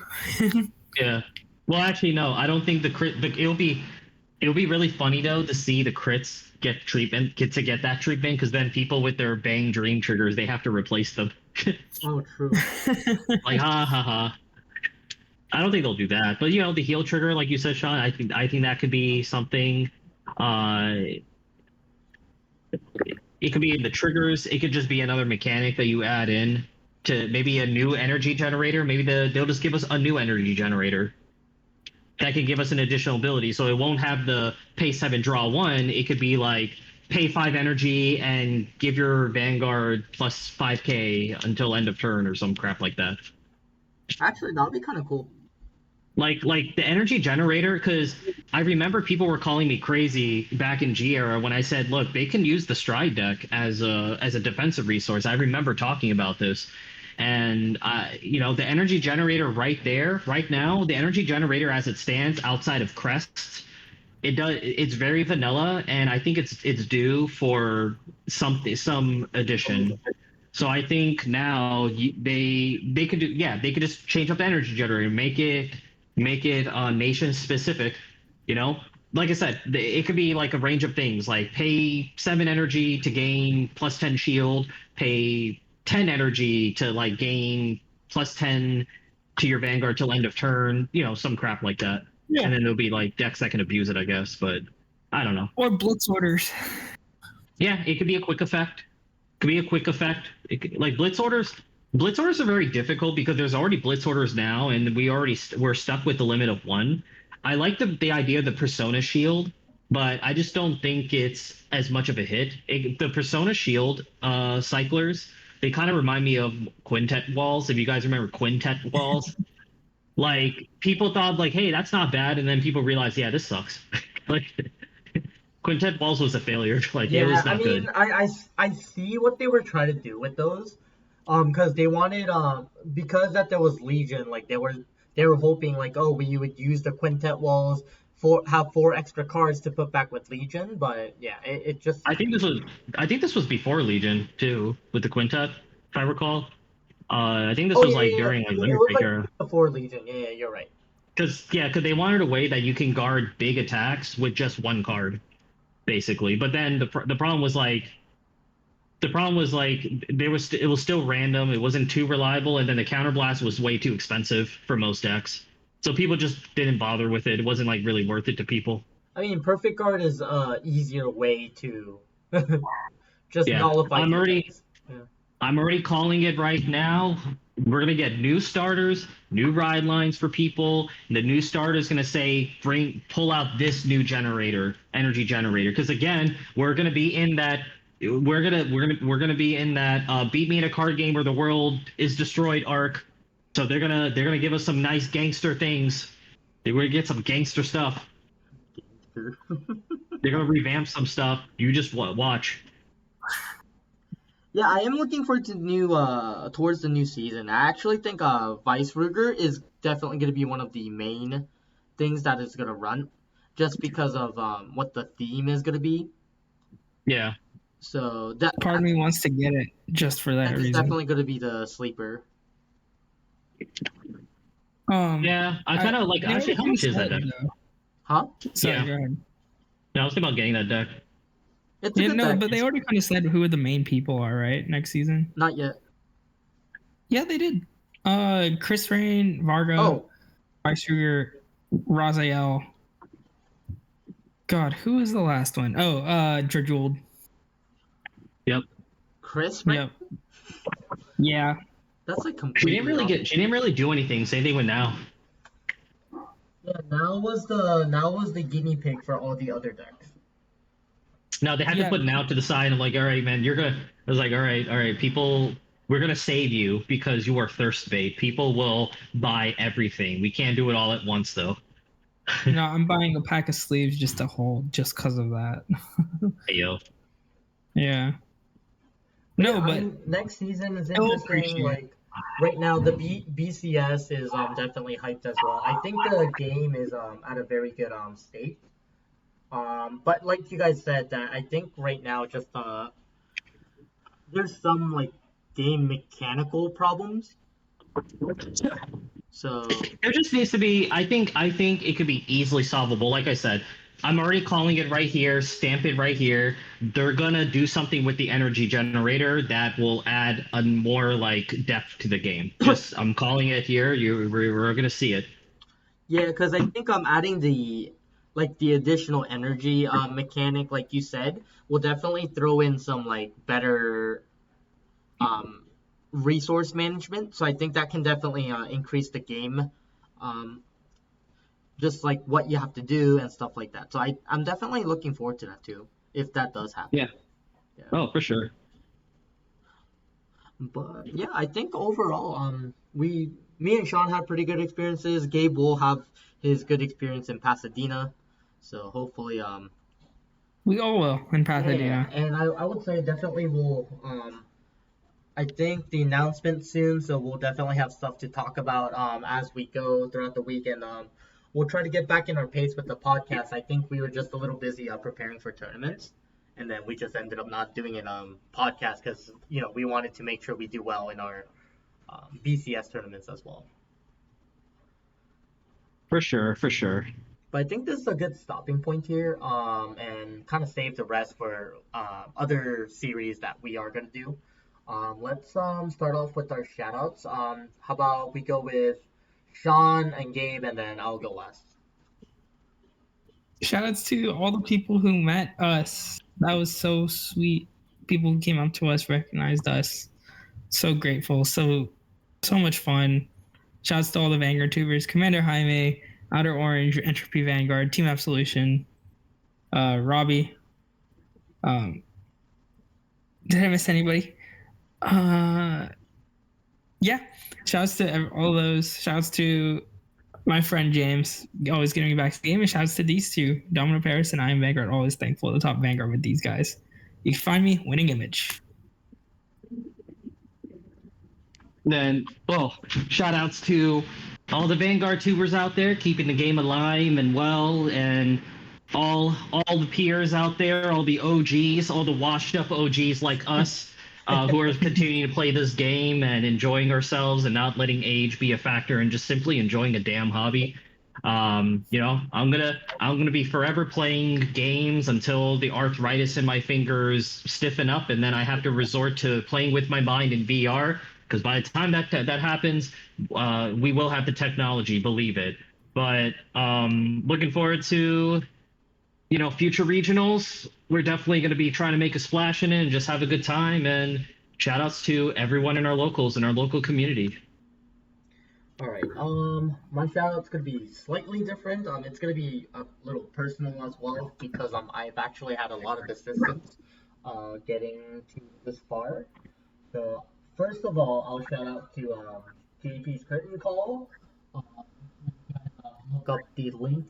Yeah. Well, actually, no. I don't think the crit. It'll be really funny though to see the crits get that treatment, because then people with their Bang Dream triggers, they have to replace them. Oh, true. Like ha ha ha. I don't think they'll do that, but you know, the heal trigger, like you said, Sean, I think that could be something. It could be in the triggers. It could just be another mechanic that you add in to maybe a new energy generator. Maybe they'll just give us a new energy generator that can give us an additional ability. So it won't have the pay 7, draw 1. It could be like pay 5 energy and give your Vanguard plus 5K until end of turn or some crap like that. Actually, that would be kind of cool. Like the energy generator, because I remember people were calling me crazy back in G era when I said, look, they can use the Stride deck as a defensive resource. I remember talking about this. And you know, the energy generator right there, right now, the energy generator as it stands outside of crests, it's very vanilla, and I think it's due for some addition. So I think now they could just change up the energy generator, make it nation specific, you know. Like I said, it could be like a range of things, like pay 7 energy to gain +10 shield, pay 10 energy to like gain +10 to your Vanguard till end of turn, you know, some crap like that. Yeah. And then there'll be like decks that can abuse it, I guess, but I don't know. Or blitz orders. Yeah, it could be a quick effect. Like blitz orders. Blitz orders are very difficult because there's already blitz orders now, and we're stuck with the limit of 1. I like the idea of the Persona Shield, but I just don't think it's as much of a hit. The Persona Shield cyclers, they kind of remind me of Quintet Walls. If you guys remember Quintet Walls, like people thought like, hey, that's not bad, and then people realized, yeah, this sucks. Like Quintet Walls was a failure. Like it was not good. I see what they were trying to do with those, because they wanted because that there was Legion, like they were hoping like, oh, we would use the quintet walls have 4 extra cards to put back with Legion, but yeah, it just I think this was before Legion too, with the quintet, if I recall. I think this oh was yeah, like yeah, during like yeah. It was like Limit before Legion. Yeah, yeah, you're right. because they wanted a way that you can guard big attacks with just one card, basically. But then the problem was like it was still random. It wasn't too reliable, and then the counterblast was way too expensive for most decks. So people just didn't bother with it. It wasn't like really worth it to people. I mean, Perfect Guard is a easier way to just Yeah, nullify defense. Yeah. I'm already calling it right now. We're gonna get new starters, new ride lines for people. The new starter is gonna say, pull out this new energy generator. Because again, we're gonna be in that. We're gonna be in that beat me in a card game where the world is destroyed arc. So they're gonna give us some nice gangster things. We're gonna get some gangster stuff. They're gonna revamp some stuff. You just watch. Yeah, I am looking forward to towards the new season. I actually think Vice Ruger is definitely going to be one of the main things that is going to run, just because of what the theme is going to be. Yeah. So that Part of me wants to get it just for that is reason. definitely going to be the sleeper. Yeah, I kind of like. Actually, how much is that deck? Huh? Sorry, Yeah. go ahead. No, I was thinking about getting that deck. It's a Yeah, good no, deck. but they already kind of said who the main people are, right? Next season. Not yet. Yeah, they did. Chris Rain, Varga, Oh, Vice Ruger, Raziel. God, who was the last one? Oh, Drajuld. Yep. Chris, right? Yep. Yeah. That's like completely. She didn't really do anything. Same thing with Now. Yeah, now was the guinea pig for all the other decks. No, they had to put Now to the side. I'm like, all right, man, you're gonna. I was like, all right, people. We're gonna save you because you are thirst bait. People will buy everything. We can't do it all at once, though. No, I'm buying a pack of sleeves just to hold, just because of that. Hey, yo. Yeah. No, but next season is interesting. Like right now, the BCS is definitely hyped as well. I think the game is at a very good state. But like you guys said, that I think right now just there's some like game mechanical problems. So There just needs to be. I think it could be easily solvable. Like I said, I'm already calling it right here. Stamp it right here. They're gonna do something with the energy generator that will add a more like depth to the game. Just I'm calling it here. We're gonna see it. yeah, because I think I'm adding the additional energy mechanic, like you said, will definitely throw in some like better resource management. So I think that can definitely increase the game, just like what you have to do and stuff like that. So I'm definitely looking forward to that too, if that does happen. Yeah. Oh, for sure. But yeah, I think overall, me and Sean had pretty good experiences. Gabe will have his good experience in Pasadena, so hopefully, we all will in Pasadena. yeah. And I would say definitely will. I think the announcement soon, so we'll definitely have stuff to talk about as we go throughout the week, and we'll try to get back in our pace with the podcast. I think we were just a little busy preparing for tournaments, and then we just ended up not doing it podcast because we wanted to make sure we do well in our BCS tournaments as well. For sure, for sure. But I think this is a good stopping point here, and kind of save the rest for other series that we are gonna do. Let's start off with our shoutouts. How about we go with Sean and Gabe, and then I'll go last. Shoutouts to all the people who met us. That was so sweet. People who came up to us, recognized us. So grateful. So much fun. Shouts to all the Vanguard tubers. Commander Jaime, Outer Orange, Entropy Vanguard, Team Absolution, Robbie. Did I miss anybody? Yeah. Shouts to all those. Shouts to my friend James, always getting me back to the game. And shouts to these two, Domino Paris and Iamvanguard, always thankful at the top Vanguard with these guys. You can find me winning image. Then, shout outs to all the Vanguard tubers out there keeping the game alive and well, and all the peers out there, all the OGs, all the washed up OGs like us, who are continuing to play this game and enjoying ourselves and not letting age be a factor and just simply enjoying a damn hobby. I'm gonna be forever playing games until the arthritis in my fingers stiffen up, and then I have to resort to playing with my mind in VR. Because by the time that happens, we will have the technology, believe it. But looking forward to future regionals. We're definitely going to be trying to make a splash in it and just have a good time. And shout outs to everyone in our locals and our local community. All right. My shout out's gonna be slightly different. It's gonna be a little personal as well because I've actually had a lot of assistance, getting to this far. So first of all, I'll shout out to JP's Curtain Call. Um, Look up the link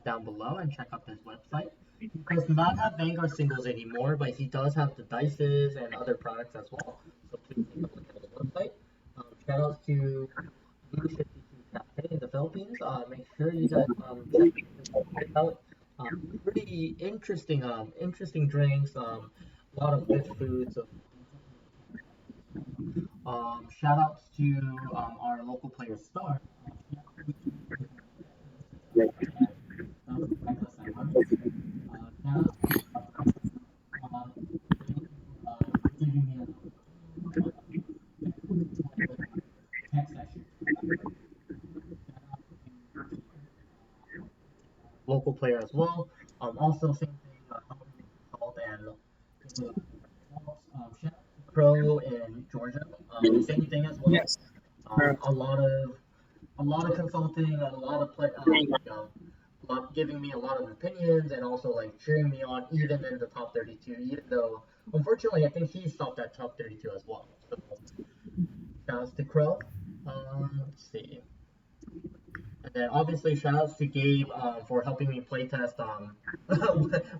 down below and check out his website. He does not have Vanguard singles anymore, but he does have the dices and other products as well. So please take a look at his website. Shout outs to Blue 52 Cafe in the Philippines. Make sure you guys check it out. Pretty interesting drinks. A lot of good food. So shout outs to our local player Star. Shout out giving me a text session. Local player as well. Also same thing, helping me consult and shout out to Pro in Georgia. Same thing as well. Yes. A lot of consulting and a lot of giving me a lot of opinions and also like cheering me on even in the top 32. Even though unfortunately I think he stopped at top 32 as well. So shouts to Crow. Let's see. And then obviously shout outs to Gabe for helping me playtest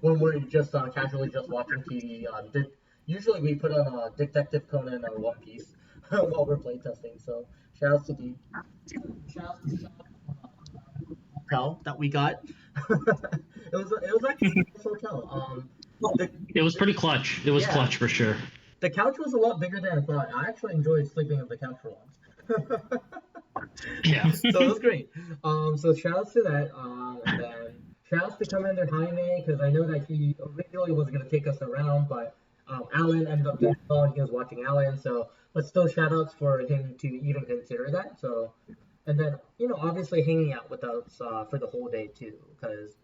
when we're just casually just watching TV. Usually we put on Detective Conan or One Piece while we're playtesting. So shout outs to Gabe. Shout outs to Sean hotel that we got. It was actually a nice hotel. It was pretty clutch. It was Yeah. clutch for sure. The couch was a lot bigger than I thought. I actually enjoyed sleeping on the couch for once. Yeah. So it was great. So shout outs to that. And then shout outs to Commander Jaime because I know that he originally was gonna take us around, but Alan ended up doing well and he was watching Alan. So let's still shout outs for him to even consider that. So and then obviously hanging out with us for the whole day too, because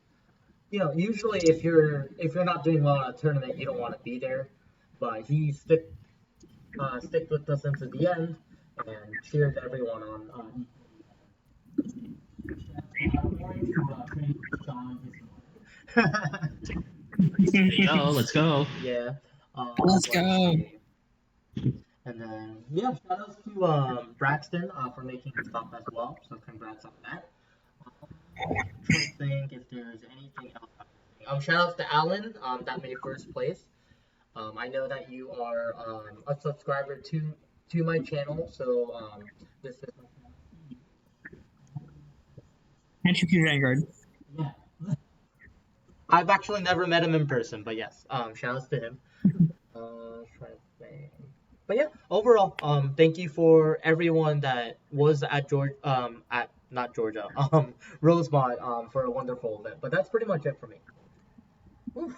usually if you're not doing well in a tournament, you don't want to be there, but he stick with us until the end and cheered everyone on. Let's go. Yeah. Let's go. And then yeah, shout outs to Braxton for making the stop as well. So congrats on that. I'm trying to think if there's anything else. Shout outs to Alan that made first place. I know that you are a subscriber to my channel, so this is Thank you, Vanguard. yeah. I've actually never met him in person, but yes, shout outs to him. Trying to think. But yeah, overall, thank you for everyone that was at not Georgia, Rosemont, for a wonderful event. But that's pretty much it for me. Oof.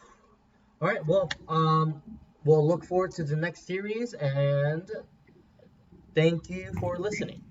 All right, well, we'll look forward to the next series, and thank you for listening.